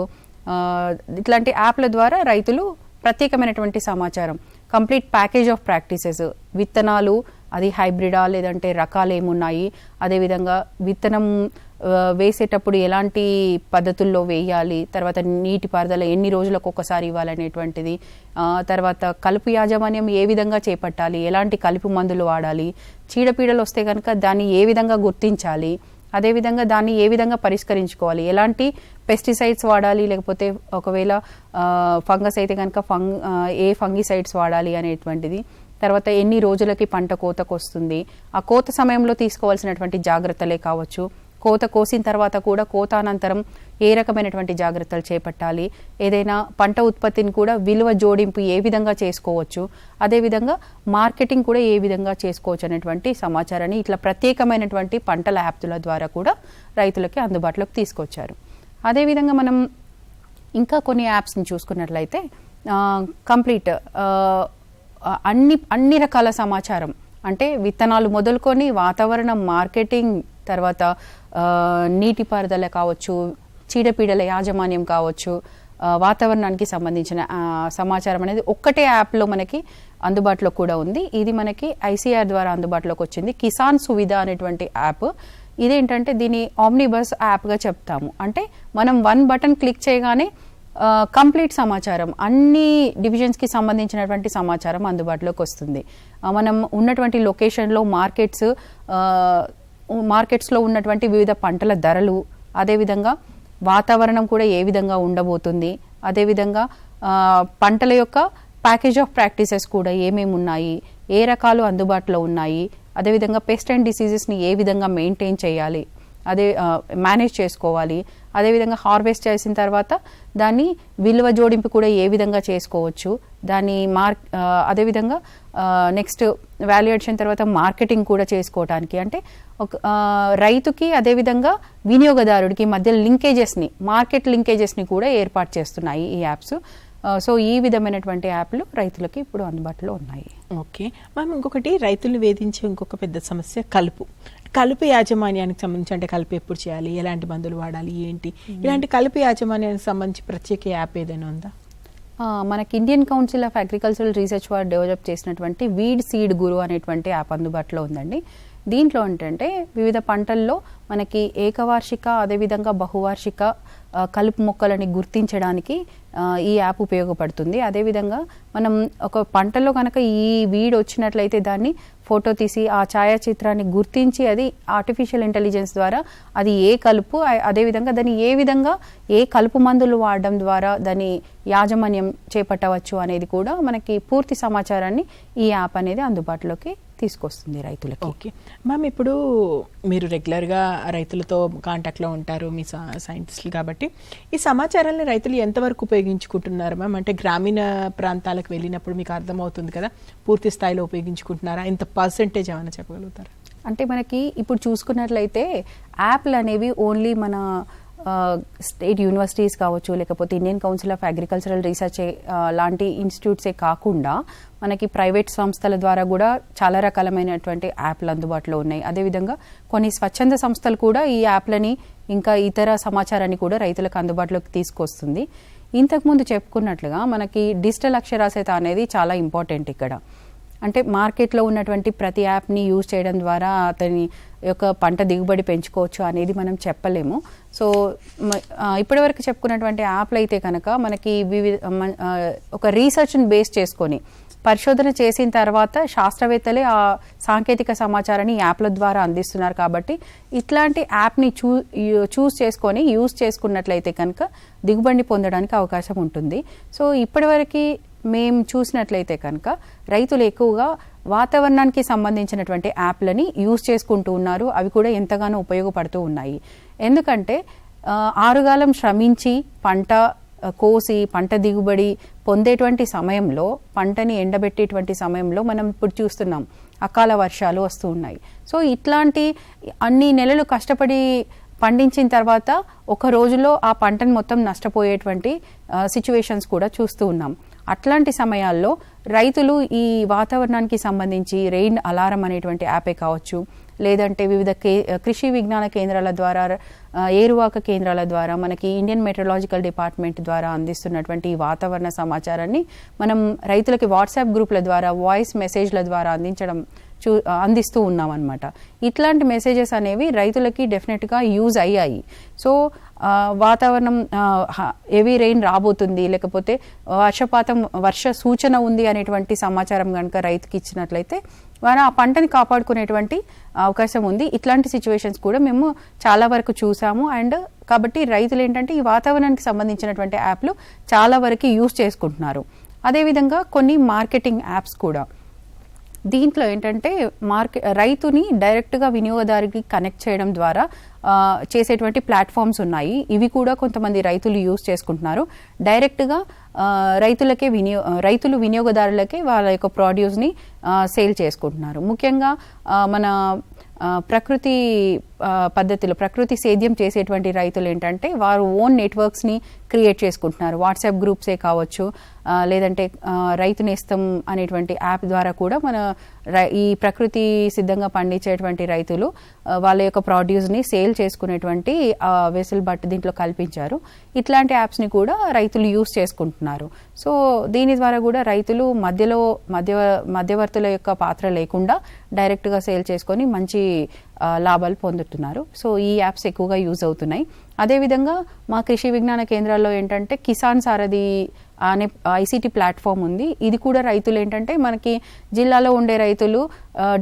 [SPEAKER 2] ఇట్లాంటి యాప్ల ద్వారా రైతులు ప్రత్యేకమైనటువంటి సమాచారం, కంప్లీట్ ప్యాకేజ్ ఆఫ్ ప్రాక్టీసెస్, విత్తనాలు అది హైబ్రిడా లేదంటే రకాలు ఏమున్నాయి, అదేవిధంగా విత్తనం వేసేటప్పుడు ఎలాంటి పద్ధతుల్లో వేయాలి, తర్వాత నీటి పారుదల ఎన్ని రోజులకు ఒకసారి ఇవ్వాలనేటువంటిది, తర్వాత కలుపు యాజమాన్యం ఏ విధంగా చేపట్టాలి, ఎలాంటి కలుపు మందులు వాడాలి, చీడపీడలు వస్తే కనుక దాన్ని ఏ విధంగా గుర్తించాలి, అదేవిధంగా దాన్ని ఏ విధంగా పరిష్కరించుకోవాలి, ఎలాంటి పెస్టిసైడ్స్ వాడాలి, లేకపోతే ఒకవేళ ఫంగస్ అయితే కనుక ఏ ఫంగిసైడ్స్ వాడాలి అనేటువంటిది, తర్వాత ఎన్ని రోజులకి పంట కోతకు వస్తుంది, ఆ కోత సమయంలో తీసుకోవాల్సినటువంటి జాగ్రత్తలే కావచ్చు, కోత కోసిన తర్వాత కూడా కోత అనంతరం ఏ రకమైనటువంటి జాగ్రత్తలు చేపట్టాలి, ఏదైనా పంట ఉత్పత్తిని కూడా విలువ జోడింపు ఏ విధంగా చేసుకోవచ్చు, అదేవిధంగా మార్కెటింగ్ కూడా ఏ విధంగా చేసుకోవచ్చు అనేటువంటి సమాచారాన్ని ఇట్లా ప్రత్యేకమైనటువంటి పంటల యాప్ల ద్వారా కూడా రైతులకి అందుబాటులోకి తీసుకొచ్చారు. అదేవిధంగా మనం ఇంకా కొన్ని యాప్స్ని చూసుకున్నట్లయితే కంప్లీట్ అన్ని రకాల సమాచారం, అంటే విత్తనాలు మొదలుకొని వాతావరణం, మార్కెటింగ్, తర్వాత నీటిపారుదల కావచ్చు, చీడపీడల యాజమాన్యం కావచ్చు, వాతావరణానికి సంబంధించిన సమాచారం అనేది ఒక్కటే యాప్లో మనకి అందుబాటులో కూడా ఉంది. ఇది మనకి ఐసీఆర్ ద్వారా అందుబాటులోకి వచ్చింది. కిసాన్ సువిధ అనేటువంటి యాప్. ఇదేంటంటే దీన్ని ఆమ్నిబస్ యాప్గా చెప్తాము. అంటే మనం 1 బటన్ క్లిక్ చేయగానే కంప్లీట్ సమాచారం, అన్ని డివిజన్స్కి సంబంధించినటువంటి సమాచారం అందుబాటులోకి వస్తుంది. మనం ఉన్నటువంటి లొకేషన్లో మార్కెట్స్లో ఉన్నటువంటి వివిధ పంటల ధరలు, అదేవిధంగా వాతావరణం కూడా ఏ విధంగా ఉండబోతుంది, అదేవిధంగా పంటల యొక్క ప్యాకేజ్ ఆఫ్ ప్రాక్టీసెస్ కూడా ఏమేమి ఉన్నాయి, ఏ రకాలు అందుబాటులో ఉన్నాయి, అదేవిధంగా పెస్ట్ అండ్ డిసీజెస్ని ఏ విధంగా మెయింటైన్ చేయాలి, మేనేజ్ చేసుకోవాలి, అదేవిధంగా హార్వెస్ట్ చేసిన తర్వాత దాన్ని విలువ జోడింపు కూడా ఏ విధంగా చేసుకోవచ్చు, దాన్ని అదేవిధంగా నెక్స్ట్ వాల్యుయేషన్ తర్వాత మార్కెటింగ్ కూడా చేసుకోవడానికి, అంటే రైతుకి అదేవిధంగా వినియోగదారుడికి మధ్య మార్కెట్ లింకేజెస్ని కూడా ఏర్పాటు చేస్తున్నాయి ఈ యాప్స్. సో ఈ విధమైనటువంటి యాప్లు రైతులకి ఇప్పుడు అందుబాటులో ఉన్నాయి.
[SPEAKER 1] ఓకే మ్యామ్, ఇంకొకటి రైతులు వేధించే ఇంకొక పెద్ద సమస్య కలుపు యాజమాన్యానికి సంబంధించి, అంటే కలుపు ఎప్పుడు చేయాలి, ఎలాంటి మందులు వాడాలి, ఏంటి, ఇలాంటి కలుపు యాజమాన్యానికి సంబంధించి ప్రత్యేక యాప్ ఏదైనా ఉందా?
[SPEAKER 2] మనకి Indian council of agricultural research వారు డెవలప్ చేసినటువంటి వీడ్ సీడ్ గురు అనేటువంటి యాప్ అందుబాటులో ఉందండి. దీంట్లో ఏంటంటే వివిధ పంటల్లో మనకి ఏకవార్షిక అదేవిధంగా బహువార్షిక కలుపు మొక్కలని గుర్తించడానికి ఈ యాప్ ఉపయోగపడుతుంది. అదేవిధంగా మనం ఒక పంటలో కనుక ఈ వీడ్ వచ్చినట్లయితే దాన్ని ఫోటో తీసి ఆ ఛాయాచిత్రాన్ని గుర్తించి అది ఆర్టిఫిషియల్ ఇంటెలిజెన్స్ ద్వారా అది ఏ కలుపు, అదేవిధంగా దాన్ని ఏ కలుపు మందులు వాడడం ద్వారా దాన్ని యాజమాన్యం చేపట్టవచ్చు అనేది కూడా మనకి పూర్తి సమాచారాన్ని ఈ యాప్ అనేది అందుబాటులోకి తీసుకొస్తుంది రైతులకి.
[SPEAKER 1] ఓకే మ్యామ్, ఇప్పుడు మీరు రెగ్యులర్గా రైతులతో కాంటాక్ట్లో ఉంటారు, మీ సైంటిస్టులు కాబట్టి ఈ సమాచారాన్ని రైతులు ఎంతవరకు ఉపయోగించుకుంటున్నారు మ్యామ్? అంటే గ్రామీణ ప్రాంతాలకు వెళ్ళినప్పుడు మీకు అర్థమవుతుంది కదా, పూర్తి స్థాయిలో ఉపయోగించుకుంటున్నారా? ఎంత పర్సెంటేజ్ ఏమైనా చెప్పగలుగుతారా?
[SPEAKER 2] అంటే మనకి ఇప్పుడు చూసుకున్నట్లయితే యాప్లు అనేవి ఓన్లీ మన స్టేట్ యూనివర్సిటీస్ కావచ్చు, లేకపోతే Indian council of agricultural research లాంటి ఇన్స్టిట్యూట్సే కాకుండా మనకి ప్రైవేట్ సంస్థల ద్వారా కూడా చాలా రకాలమైనటువంటి యాప్లు అందుబాటులో ఉన్నాయి. అదేవిధంగా కొన్ని స్వచ్ఛంద సంస్థలు కూడా ఈ యాప్లని ఇంకా ఇతర సమాచారాన్ని కూడా రైతులకు అందుబాటులోకి తీసుకొస్తుంది. ఇంతకుముందు చెప్పుకున్నట్లుగా మనకి డిజిటల్ అక్షరాస్యత అనేది చాలా ఇంపార్టెంట్ ఇక్కడ. అంటే మార్కెట్లో ఉన్నటువంటి ప్రతి యాప్ని యూజ్ చేయడం ద్వారా అతని యొక్క పంట దిగుబడి పెంచుకోవచ్చు అనేది మనం చెప్పలేము. సో ఇప్పటివరకు చెప్పుకున్నటువంటి యాప్లు అయితే కనుక మనకి ఒక రీసెర్చ్ని బేస్ చేసుకొని పరిశోధన చేసిన తర్వాత శాస్త్రవేత్తలే ఆ సాంకేతిక సమాచారాన్ని యాప్ల ద్వారా అందిస్తున్నారు. కాబట్టి ఇట్లాంటి యాప్ని చూస్ చేసుకొని యూజ్ చేసుకున్నట్లయితే కనుక దిగుబడిని పొందడానికి అవకాశం ఉంటుంది. సో ఇప్పటివరకు మేము చూసినట్లయితే కనుక రైతులు ఎక్కువగా వాతావరణానికి సంబంధించినటువంటి యాప్లని యూజ్ చేసుకుంటూ ఉన్నారు. అవి కూడా ఎంతగానో ఉపయోగపడుతూ ఉన్నాయి. ఎందుకంటే ఆరుగాలం శ్రమించి పంట కోసి పంట దిగుబడి పొందేటువంటి సమయంలో, పంటని ఎండబెట్టేటువంటి సమయంలో మనం ఇప్పుడు చూస్తున్నాం అకాల వర్షాలు వస్తూ ఉన్నాయి. సో ఇట్లాంటి అన్ని నెలలు కష్టపడి పండించిన తర్వాత ఒక రోజులో ఆ పంటను మొత్తం నష్టపోయేటువంటి సిచ్యువేషన్స్ కూడా చూస్తూ ఉన్నాం. అట్లాంటి సమయాల్లో రైతులు ఈ వాతావరణానికి సంబంధించి రెయిన్ అలారం అనేటువంటి యాపే కావచ్చు, లేదంటే వివిధ కృషి విజ్ఞాన కేంద్రాల ద్వారా, ఏరువాక కేంద్రాల ద్వారా మనకి ఇండియన్ మెట్రలాజికల్ డిపార్ట్మెంట్ ద్వారా అందిస్తున్నటువంటి ఈ వాతావరణ సమాచారాన్ని మనం రైతులకి వాట్సాప్ గ్రూప్ల ద్వారా, వాయిస్ మెసేజ్ల ద్వారా అందిస్తూ ఉన్నాం అన్నమాట. ఇట్లాంటి మెసేజెస్ అనేవి రైతులకి డెఫినెట్గా యూజ్ అయ్యాయి. సో వాతావరణం హెవీ రెయిన్ రాబోతుంది, లేకపోతే వర్ష సూచన ఉంది అనేటువంటి సమాచారం కనుక రైతుకి ఇచ్చినట్లయితే వారు ఆ పంటని కాపాడుకునేటువంటి అవకాశం ఉంది. ఇట్లాంటి సిచ్యువేషన్స్ కూడా మేము చాలా వరకు చూసాము. అండ్ కాబట్టి రైతులు ఏంటంటే ఈ వాతావరణానికి సంబంధించినటువంటి యాప్లు చాలా వరకు యూజ్ చేసుకుంటున్నారు. అదేవిధంగా కొన్ని మార్కెటింగ్ యాప్స్ కూడా. దీంట్లో ఏంటంటే రైతుని డైరెక్ట్గా వినియోగదారుకి కనెక్ట్ చేయడం ద్వారా చేసేటువంటి ప్లాట్ఫామ్స్ ఉన్నాయి. ఇవి కూడా కొంతమంది రైతులు యూజ్ చేసుకుంటున్నారు. డైరెక్ట్గా రైతులు వినియోగదారులకే వాళ్ళ యొక్క ప్రొడ్యూస్ని సేల్ చేసుకుంటున్నారు. ముఖ్యంగా మన ప్రకృతి పద్ధతిలో ప్రకృతి సేద్యం చేసేటువంటి రైతులు ఏంటంటే వారు ఓన్ నెట్వర్క్స్ని క్రియేట్ చేసుకుంటున్నారు. వాట్సాప్ గ్రూప్సే కావచ్చు, లేదంటే రైతు నేస్తం అనేటువంటి యాప్ ద్వారా కూడా మన ఈ ప్రకృతి సిద్ధంగా పండించేటువంటి రైతులు వాళ్ళ యొక్క ప్రొడ్యూస్ని సేల్ చేసుకునేటువంటి వెసులుబాటు దీంట్లో కల్పించారు. ఇట్లాంటి యాప్స్ని కూడా రైతులు యూస్ చేసుకుంటున్నారు. సో దీని ద్వారా కూడా రైతులు మధ్యవర్తుల యొక్క పాత్ర లేకుండా డైరెక్ట్గా సేల్ చేసుకొని మంచి లాభాలు పొందుతున్నారు. సో ఈ యాప్స్ ఎక్కువగా యూజ్ అవుతున్నాయి. అదేవిధంగా మా కృషి విజ్ఞాన కేంద్రాల్లో ఏంటంటే కిసాన్ సారథి అనే ఐసీటీ ప్లాట్ఫామ్ ఉంది. ఇది కూడా రైతులు ఏంటంటే మనకి జిల్లాలో ఉండే రైతులు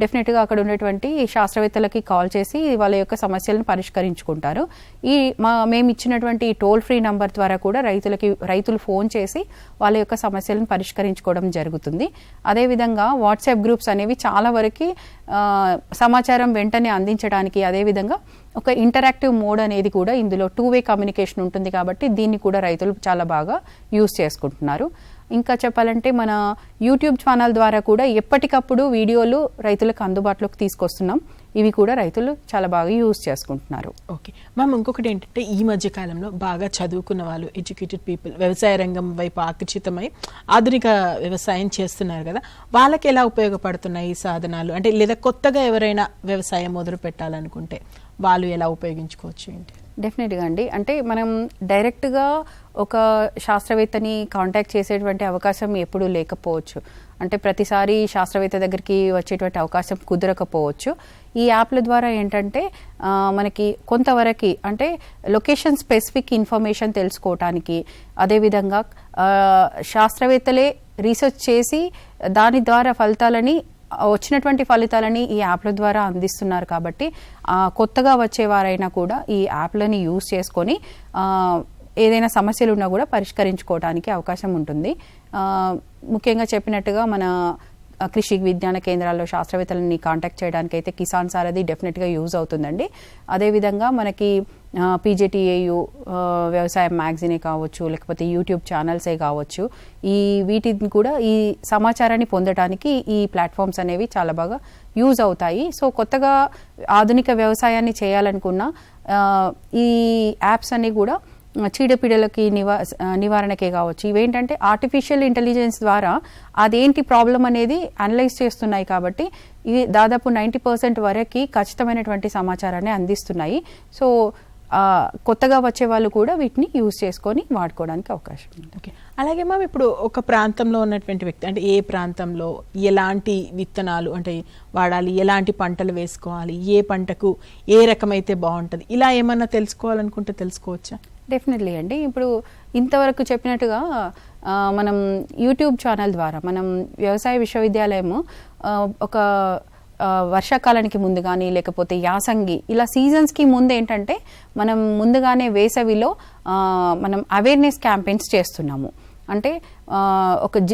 [SPEAKER 2] డెఫినెట్గా అక్కడ ఉండేటువంటి శాస్త్రవేత్తలకి కాల్ చేసి వాళ్ళ యొక్క సమస్యలను పరిష్కరించుకుంటారు. మేము ఇచ్చినటువంటి టోల్ ఫ్రీ నంబర్ ద్వారా కూడా రైతులు ఫోన్ చేసి వాళ్ళ యొక్క సమస్యలను పరిష్కరించుకోవడం జరుగుతుంది. అదేవిధంగా వాట్సాప్ గ్రూప్స్ అనేవి చాలా వరకు సమాచారం వెంటనే అందించడానికి, అదేవిధంగా ఒక ఇంటరాక్టివ్ మోడ్ అనేది కూడా ఇందులో 2-way కమ్యూనికేషన్ ఉంటుంది కాబట్టి దీన్ని కూడా రైతులు చాలా బాగా యూజ్ చేసుకుంటున్నారు. ఇంకా చెప్పాలంటే మన యూట్యూబ్ ఛానల్ ద్వారా కూడా ఎప్పటికప్పుడు వీడియోలు రైతులకు అందుబాటులోకి తీసుకొస్తున్నాం. ఇవి కూడా రైతులు చాలా బాగా యూజ్ చేసుకుంటున్నారు.
[SPEAKER 1] ఓకే మ్యామ్, ఇంకొకటి ఏంటంటే ఈ మధ్య కాలంలో బాగా చదువుకున్న వాళ్ళు, ఎడ్యుకేటెడ్ పీపుల్ వ్యవసాయ రంగం వైపు ఆకర్షితమై ఆధునిక వ్యవసాయం చేస్తున్నారు కదా, వాళ్ళకి ఎలా ఉపయోగపడుతున్నాయి ఈ సాధనాలు? అంటే లేదా కొత్తగా ఎవరైనా వ్యవసాయం మొదలు పెట్టాలనుకుంటే వాళ్ళు ఎలా ఉపయోగించుకోవచ్చు ఏంటి?
[SPEAKER 2] డెఫినెట్గా అండి. అంటే మనం డైరెక్ట్గా ఒక శాస్త్రవేత్తని కాంటాక్ట్ చేసేటువంటి అవకాశం ఎప్పుడూ లేకపోవచ్చు. అంటే ప్రతిసారి శాస్త్రవేత్త దగ్గరికి వచ్చేటువంటి అవకాశం కుదరకపోవచ్చు. ఈ యాప్ల ద్వారా ఏంటంటే మనకి కొంతవరకు అంటే లొకేషన్ స్పెసిఫిక్ ఇన్ఫర్మేషన్ తెలుసుకోవటానికి, అదేవిధంగా శాస్త్రవేత్తలే రీసెర్చ్ చేసి దాని ద్వారా వచ్చినటువంటి ఫలితాలని ఈ యాప్ల ద్వారా అందిస్తున్నారు. కాబట్టి కొత్తగా వచ్చేవారైనా కూడా ఈ యాప్లని యూజ్ చేసుకొని ఏదైనా సమస్యలు ఉన్నా కూడా పరిష్కరించుకోవడానికి అవకాశం ఉంటుంది. ముఖ్యంగా చెప్పినట్టుగా మన కృషి విజ్ఞాన కేంద్రాల్లో శాస్త్రవేత్తలని కాంటాక్ట్ చేయడానికి అయితే కిసాన్ సారథి డెఫినెట్గా యూజ్ అవుతుందండి. అదేవిధంగా మనకి పీజేటీఏయు వ్యవసాయ మ్యాగజీనే కావచ్చు, లేకపోతే యూట్యూబ్ ఛానల్సే కావచ్చు, వీటిని కూడా ఈ సమాచారాన్ని పొందడానికి ఈ ప్లాట్ఫామ్స్ అనేవి చాలా బాగా యూజ్ అవుతాయి. సో కొత్తగా ఆధునిక వ్యవసాయాన్ని చేయాలనుకున్న ఈ యాప్స్ అన్ని కూడా చీడపీడలకి నివారణకే కావచ్చు, ఇవేంటంటే ఆర్టిఫిషియల్ ఇంటెలిజెన్స్ ద్వారా అదేంటి ప్రాబ్లం అనేది అనలైజ్ చేస్తున్నాయి. కాబట్టి ఇవి దాదాపు 90% వరకు ఖచ్చితమైనటువంటి సమాచారాన్ని అందిస్తున్నాయి. సో కొత్తగా వచ్చే వాళ్ళు కూడా వీటిని యూజ్ చేసుకొని వాడుకోవడానికి అవకాశం ఉంది.
[SPEAKER 1] ఓకే, అలాగే మ్యామ్ ఇప్పుడు ఒక ప్రాంతంలో ఉన్నటువంటి వ్యక్తి అంటే ఏ ప్రాంతంలో ఎలాంటి విత్తనాలు అంటే వాడాలి, ఎలాంటి పంటలు వేసుకోవాలి, ఏ పంటకు ఏ రకమైతే బాగుంటుంది, ఇలా ఏమన్నా తెలుసుకోవాలనుకుంటే తెలుసుకోవచ్చా?
[SPEAKER 2] డెఫినెట్లీ అండి. ఇప్పుడు ఇంతవరకు చెప్పినట్టుగా మనం యూట్యూబ్ ఛానల్ ద్వారా మనం వ్యవసాయ విశ్వవిద్యాలయము ఒక వర్షాకాలానికి ముందు కానీ లేకపోతే యాసంగి ఇలా సీజన్స్కి ముందు ఏంటంటే మనం ముందుగానే వేసవిలో మనం అవేర్నెస్ క్యాంపెయిన్స్ చేస్తున్నాము. అంటే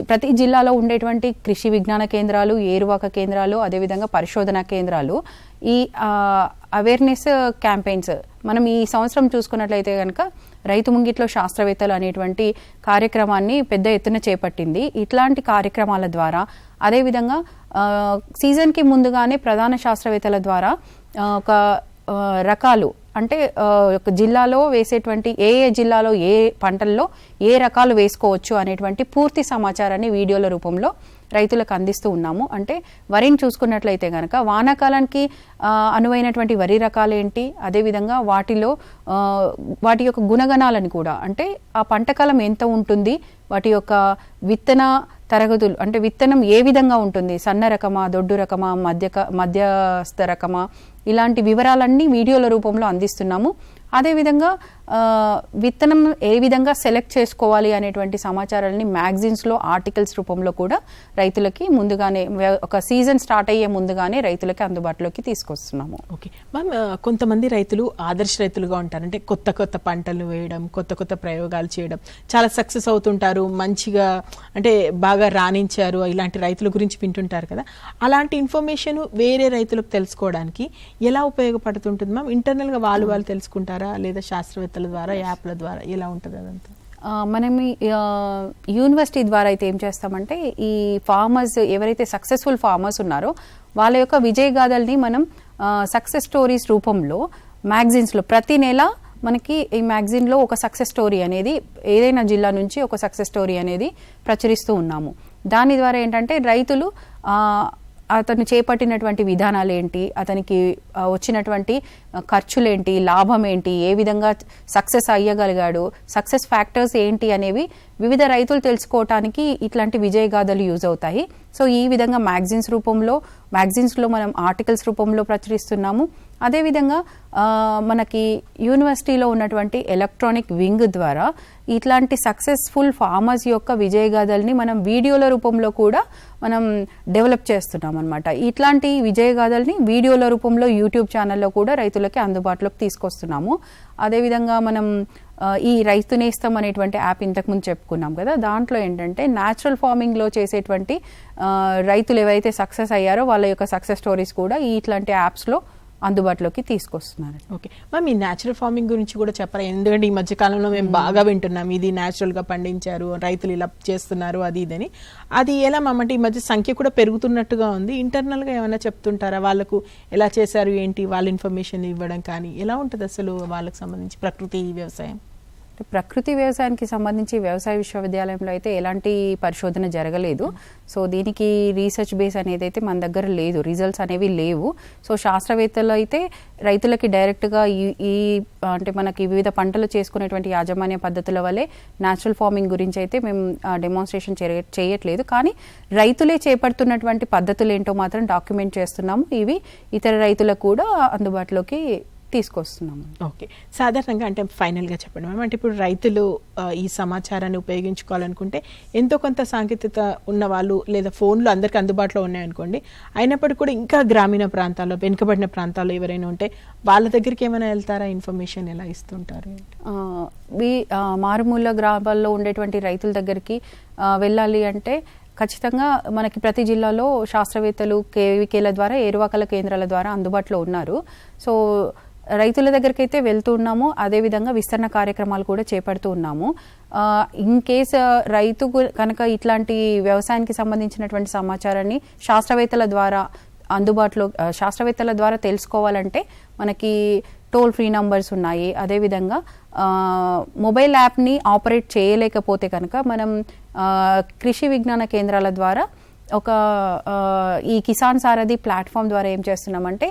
[SPEAKER 2] ప్రతి జిల్లాలో ఉండేటువంటి కృషి విజ్ఞాన కేంద్రాలు, ఏరువాక కేంద్రాలు, అదేవిధంగా పరిశోధనా కేంద్రాలు ఈ అవేర్నెస్ క్యాంపెయిన్స్ మనం ఈ సంవత్సరం చూసుకున్నట్లయితే కనుక రైతు ముంగిట్లో శాస్త్రవేత్తలు అనేటువంటి కార్యక్రమాన్ని పెద్ద ఎత్తున చేపట్టింది. ఇట్లాంటి కార్యక్రమాల ద్వారా అదేవిధంగా సీజన్కి ముందుగానే ప్రధాన శాస్త్రవేత్తల ద్వారా ఒక రకాలు అంటే ఒక జిల్లాలో వేసేటువంటి ఏ జిల్లాలో ఏ పంటల్లో ఏ రకాలు వేసుకోవచ్చు అనేటువంటి పూర్తి సమాచారాన్ని వీడియోల రూపంలో రైతులకు అందిస్తూ ఉన్నాము. అంటే వరిని చూసుకున్నట్లయితే కనుక వానాకాలానికి అనువైనటువంటి వరి రకాలు ఏంటి, అదేవిధంగా వాటి యొక్క గుణగణాలను కూడా అంటే ఆ పంటకాలం ఎంత ఉంటుంది, వాటి యొక్క విత్తన తరగతులు అంటే విత్తనం ఏ విధంగా ఉంటుంది, సన్న రకమా, దొడ్డు రకమా, మధ్యస్థ రకమా, ఇలాంటి వివరాలన్నీ వీడియోల రూపంలో అందిస్తున్నాము. అదేవిధంగా విత్తనం ఏ విధంగా సెలెక్ట్ చేసుకోవాలి అనేటువంటి సమాచారాన్ని మ్యాగజైన్స్లో ఆర్టికల్స్ రూపంలో కూడా రైతులకి ముందుగానే ఒక సీజన్ స్టార్ట్ అయ్యే ముందుగానే రైతులకి అందుబాటులోకి తీసుకొస్తున్నాము.
[SPEAKER 1] ఓకే మ్యామ్, కొంతమంది రైతులు ఆదర్శ రైతులుగా ఉంటారు. అంటే కొత్త కొత్త పంటలు వేయడం, కొత్త కొత్త ప్రయోగాలు చేయడం, చాలా సక్సెస్ అవుతుంటారు, మంచిగా అంటే బాగా రాణించారు, ఇలాంటి రైతుల గురించి వింటుంటారు కదా. అలాంటి ఇన్ఫర్మేషన్ వేరే రైతులకు తెలుసుకోవడానికి ఎలా ఉపయోగపడుతుంటుంది మ్యామ్? ఇంటర్నల్గా వాళ్ళు తెలుసుకుంటారా లేదా శాస్త్రవేత్తల ద్వారా, యాప్ల ద్వారా, ఎలా ఉంటుంది అదంతా?
[SPEAKER 2] మనం యూనివర్సిటీ ద్వారా అయితే ఏం చేస్తామంటే ఈ ఫార్మర్స్ ఎవరైతే సక్సెస్ఫుల్ ఫార్మర్స్ ఉన్నారో వాళ్ళ యొక్క విజయ గాథల్ని మనం సక్సెస్ స్టోరీస్ రూపంలో మ్యాగజైన్స్లో ప్రతి నెల మనకి ఈ మ్యాగజైన్లో ఒక సక్సెస్ స్టోరీ అనేది ఏదైనా జిల్లా నుంచి ఒక సక్సెస్ స్టోరీ అనేది ప్రచురిస్తూ ఉన్నాము. దాని ద్వారా ఏంటంటే రైతులు అతను చేపట్టినటువంటి విధానాలు ఏంటి, అతనికి వచ్చినటువంటి ఖర్చులేంటి, లాభం ఏంటి, ఏ విధంగా సక్సెస్ అయ్యగలిగాడు, సక్సెస్ ఫ్యాక్టర్స్ ఏంటి అనేవి వివిధ రైతులు తెలుసుకోవటానికి ఇట్లాంటి విజయగాథలు యూజ్ అవుతాయి. సో ఈ విధంగా మ్యాగజైన్స్లో మనం ఆర్టికల్స్ రూపంలో ప్రచురిస్తున్నాము. అదేవిధంగా మనకి యూనివర్సిటీలో ఉన్నటువంటి ఎలక్ట్రానిక్ వింగ్ ద్వారా ఇట్లాంటి సక్సెస్ఫుల్ ఫార్మర్స్ యొక్క విజయగాథల్ని మనం వీడియోల రూపంలో కూడా మనం డెవలప్ చేస్తున్నాం అనమాట. ఇట్లాంటి విజయగాథల్ని వీడియోల రూపంలో యూట్యూబ్ ఛానల్లో కూడా రైతులకి అందుబాటులోకి తీసుకొస్తున్నాము. అదేవిధంగా మనం ఈ రైతు నేస్తం అనేటువంటి యాప్ ఇంతకుముందు చెప్పుకున్నాం కదా, దాంట్లో ఏంటంటే న్యాచురల్ ఫార్మింగ్లో చేసేటువంటి రైతులు ఎవరైతే సక్సెస్ అయ్యారో వాళ్ళ యొక్క సక్సెస్ స్టోరీస్ కూడా ఇట్లాంటి యాప్స్లో అందుబాటులోకి తీసుకొస్తున్నారు.
[SPEAKER 1] ఓకే మ్యామ్, ఈ న్యాచురల్ ఫార్మింగ్ గురించి కూడా చెప్పరా? ఎందుకంటే ఈ మధ్య కాలంలో మేము బాగా వింటున్నాం ఇది న్యాచురల్గా పండించారు, రైతులు ఇలా చేస్తున్నారు అది ఇదని. అది ఎలా మ్యామ్ అంటే ఈ మధ్య సంఖ్య కూడా పెరుగుతున్నట్టుగా ఉంది. ఇంటర్నల్గా ఏమైనా చెప్తుంటారా వాళ్ళకు ఎలా చేశారు ఏంటి, వాళ్ళ ఇన్ఫర్మేషన్ ఇవ్వడం కానీ ఎలా ఉంటుంది అసలు వాళ్ళకి సంబంధించి ప్రకృతి వ్యవసాయం?
[SPEAKER 2] ప్రకృతి వ్యవసాయానికి సంబంధించి వ్యవసాయ విశ్వవిద్యాలయంలో అయితే ఎలాంటి పరిశోధన జరగలేదు. సో దీనికి రీసెర్చ్ బేస్ అనేది అయితే మన దగ్గర లేదు, రిజల్ట్స్ అనేవి లేవు. సో శాస్త్రవేత్తలు అయితే రైతులకి డైరెక్ట్గా ఈ అంటే మనకి వివిధ పంటలు చేసుకునేటువంటి యాజమాన్య పద్ధతుల వల్లే న్యాచురల్ ఫార్మింగ్ గురించి అయితే మేము డెమాన్స్ట్రేషన్ చేయట్లేదు. కానీ రైతులే చేపడుతున్నటువంటి పద్ధతులు ఏంటో మాత్రం డాక్యుమెంట్ చేస్తున్నాము. ఇవి ఇతర రైతులకు కూడా అందుబాటులోకి తీసుకొస్తున్నాము.
[SPEAKER 1] ఓకే, సాధారణంగా అంటే ఫైనల్గా చెప్పండి మ్యామ్, అంటే ఇప్పుడు రైతులు ఈ సమాచారాన్ని ఉపయోగించుకోవాలనుకుంటే ఎంతో కొంత సాంకేతికత ఉన్న వాళ్ళు లేదా ఫోన్లు అందరికీ అందుబాటులో ఉన్నాయనుకోండి, అయినప్పటికీ కూడా ఇంకా గ్రామీణ ప్రాంతాల్లో వెనుకబడిన ప్రాంతాల్లో ఎవరైనా ఉంటే వాళ్ళ దగ్గరికి ఏమైనా వెళ్తారా, ఇన్ఫర్మేషన్ ఎలా ఇస్తుంటారు?
[SPEAKER 2] మారుమూల గ్రామాల్లో ఉండేటువంటి రైతుల దగ్గరికి వెళ్ళాలి అంటే ఖచ్చితంగా మనకి ప్రతి జిల్లాలో శాస్త్రవేత్తలు కేవీకేల ద్వారా ఏరువాకల కేంద్రాల ద్వారా అందుబాటులో ఉన్నారు. సో రైతుల దగ్గరికి అయితే వెళ్తూ ఉన్నాము. అదేవిధంగా విస్తరణ కార్యక్రమాలు కూడా చేపడుతూ ఉన్నాము. ఇన్ కేస్ రైతు కనుక ఇట్లాంటి వ్యవసాయానికి సంబంధించినటువంటి సమాచారాన్ని శాస్త్రవేత్తల ద్వారా తెలుసుకోవాలంటే మనకి టోల్ ఫ్రీ నంబర్స్ ఉన్నాయి. అదేవిధంగా మొబైల్ యాప్ని ఆపరేట్ చేయలేకపోతే కనుక మనం కృషి విజ్ఞాన కేంద్రాల ద్వారా ఈ కిసాన్ సారథి ప్లాట్ఫామ్ ద్వారా ఏం చేస్తున్నామంటే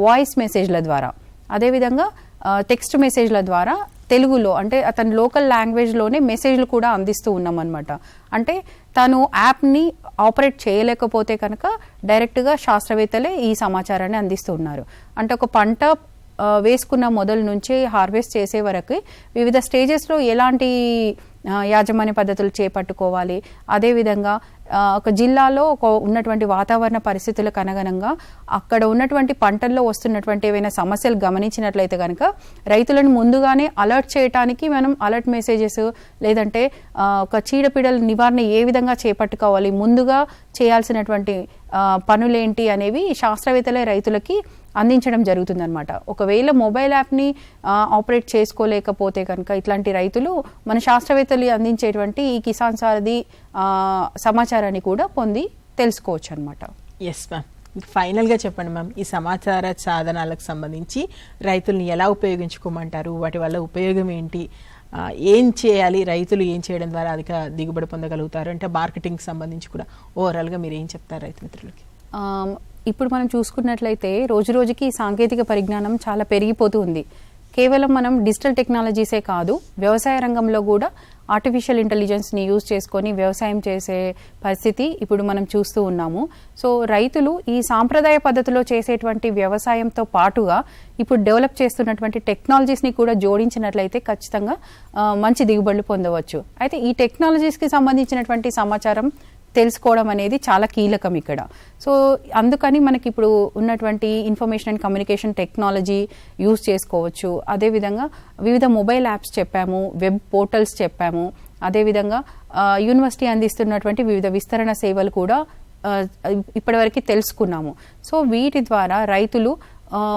[SPEAKER 2] వాయిస్ మెసేజ్ల ద్వారా, అదేవిధంగా టెక్స్ట్ మెసేజ్ల ద్వారా తెలుగులో అంటే అతని లోకల్ లాంగ్వేజ్లోనే మెసేజ్లు కూడా అందిస్తూ ఉన్నాం అనమాట. అంటే తను యాప్ని ఆపరేట్ చేయలేకపోతే కనుక డైరెక్ట్గా శాస్త్రవేత్తలే ఈ సమాచారాన్ని అందిస్తూ ఉన్నారు. అంటే ఒక పంట వేసుకున్న మొదలు నుంచి హార్వెస్ట్ చేసే వరకు వివిధ స్టేజెస్లో ఎలాంటి యాజమాన్య పద్ధతులు చేపట్టుకోవాలి, అదేవిధంగా ఒక జిల్లాలో ఉన్నటువంటి వాతావరణ పరిస్థితులకు అనుగుణంగా అక్కడ ఉన్నటువంటి పంటల్లో వస్తున్నటువంటి ఏవైనా సమస్యలు గమనించినట్లయితే కనుక రైతులను ముందుగానే అలర్ట్ చేయడానికి మనం అలర్ట్ మెసేజెస్ లేదంటే ఒక చీడపీడల నివారణ ఏ విధంగా చేపట్టుకోవాలి, ముందుగా చేయాల్సినటువంటి పనులేంటి అనేవి శాస్త్రవేత్తలే రైతులకి అందించడం జరుగుతుందన్నమాట. ఒకవేళ మొబైల్ యాప్ని ఆపరేట్ చేసుకోలేకపోతే కనుక ఇట్లాంటి రైతులు మన శాస్త్రవేత్తలు అందించేటువంటి ఈ కిసాన్ సారథి సమాచారాన్ని కూడా పొంది తెలుసుకోవచ్చు అనమాట.
[SPEAKER 1] ఎస్ మ్యామ్, ఫైనల్గా చెప్పండి మ్యామ్, ఈ సమాచార సాధనాలకు సంబంధించి రైతుల్ని ఎలా ఉపయోగించుకోమంటారు, వాటి వల్ల ఉపయోగం ఏంటి, ఏం చేయాలి, రైతులు ఏం చేయడం ద్వారా అధిక దిగుబడి పొందగలుగుతారు అంటే మార్కెటింగ్ సంబంధించి కూడా ఓవరాల్గా మీరు ఏం చెప్తారు రైతు మిత్రులకి?
[SPEAKER 2] ఇప్పుడు మనం చూసుకున్నట్లయితే రోజు రోజుకి సాంకేతిక పరిజ్ఞానం చాలా పెరిగిపోతూ ఉంది. కేవలం మనం డిజిటల్ టెక్నాలజీసే కాదు, వ్యవసాయ రంగంలో కూడా ఆర్టిఫిషియల్ ఇంటెలిజెన్స్ని యూజ్ చేసుకొని వ్యవసాయం చేసే పరిస్థితి ఇప్పుడు మనం చూస్తూ ఉన్నాము. సో రైతులు ఈ సాంప్రదాయ పద్ధతిలో చేసేటువంటి వ్యవసాయంతో పాటుగా ఇప్పుడు డెవలప్ చేస్తున్నటువంటి టెక్నాలజీస్ని కూడా జోడించినట్లయితే ఖచ్చితంగా మంచి దిగుబడులు పొందవచ్చు. అయితే ఈ టెక్నాలజీస్కి సంబంధించినటువంటి సమాచారం తెలుసుకోవడం అనేది చాలా కీలకం ఇక్కడ. సో అందుకని మనకి ఇప్పుడు ఉన్నటువంటి information and communication technology use చేసుకోవచ్చు. అదేవిధంగా వివిధ మొబైల్ యాప్స్ చెప్పాము, వెబ్ పోర్టల్స్ చెప్పాము, అదేవిధంగా యూనివర్సిటీ అందిస్తున్నటువంటి వివిధ విస్తరణ సేవలు కూడా ఇప్పటివరకు తెలుసుకున్నాము. సో వీటి ద్వారా రైతులు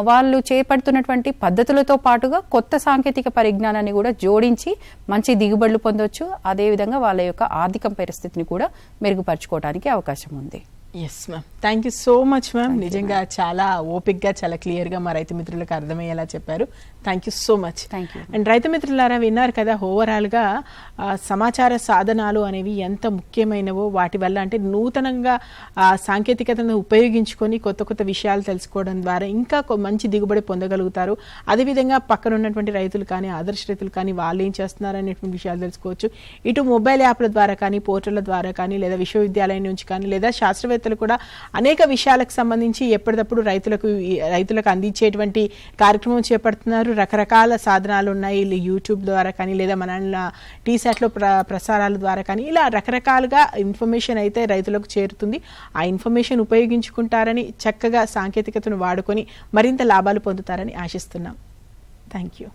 [SPEAKER 2] వాళ్ళు చేపడుతున్నటువంటి పద్ధతులతో పాటుగా కొత్త సాంకేతిక పరిజ్ఞానాన్ని కూడా జోడించి మంచి దిగుబడులు పొందవచ్చు. అదేవిధంగా వాళ్ళ యొక్క ఆర్థిక పరిస్థితిని కూడా మెరుగుపరచుకోవడానికి అవకాశం ఉంది.
[SPEAKER 1] Yes ma'am, thank you so much ma'am. నిజంగా చాలా ఓపిక్గా చాలా క్లియర్గా మా రైతు మిత్రులకు అర్థమయ్యేలా చెప్పారు. Thank you so much.
[SPEAKER 2] Thank you.
[SPEAKER 1] And రైతు మిత్రులారా, విన్నారు కదా ఓవరాల్గా సమాచార సాధనాలు అనేవి ఎంత ముఖ్యమైనవో, వాటి వల్ల అంటే నూతనంగా సాంకేతికతను ఉపయోగించుకొని కొత్త కొత్త విషయాలు తెలుసుకోవడం ద్వారా ఇంకా మంచి దిగుబడి పొందగలుగుతారు. అదేవిధంగా పక్కన ఉన్నటువంటి రైతులు కానీ ఆదర్శ రైతులు కానీ వాళ్ళు ఏం చేస్తున్నారు అనేటువంటి విషయాలు తెలుసుకోవచ్చు. ఇటు మొబైల్ యాప్ల ద్వారా కానీ, పోర్టళ్ల ద్వారా కానీ, లేదా విశ్వవిద్యాలయం నుంచి కానీ, లేదా శాస్త్రవేత్తలు కూడా అనేక విషయాలకు సంబంధించి ఎప్పటికప్పుడు రైతులకు అందించేటువంటి కార్యక్రమం చేపడుతున్నారు. రకరకాల సాధనాలు ఉన్నాయి, యూట్యూబ్ ద్వారా కానీ, లేదా మన టీసాట్లో ప్రసారాల ద్వారా కానీ, ఇలా రకరకాలుగా ఇన్ఫర్మేషన్ అయితే రైతులకు చేరుతుంది. ఆ ఇన్ఫర్మేషన్ ఉపయోగించుకుంటారని, చక్కగా సాంకేతికతను వాడుకొని మరింత లాభాలు పొందుతారని ఆశిస్తున్నాం. Thank you.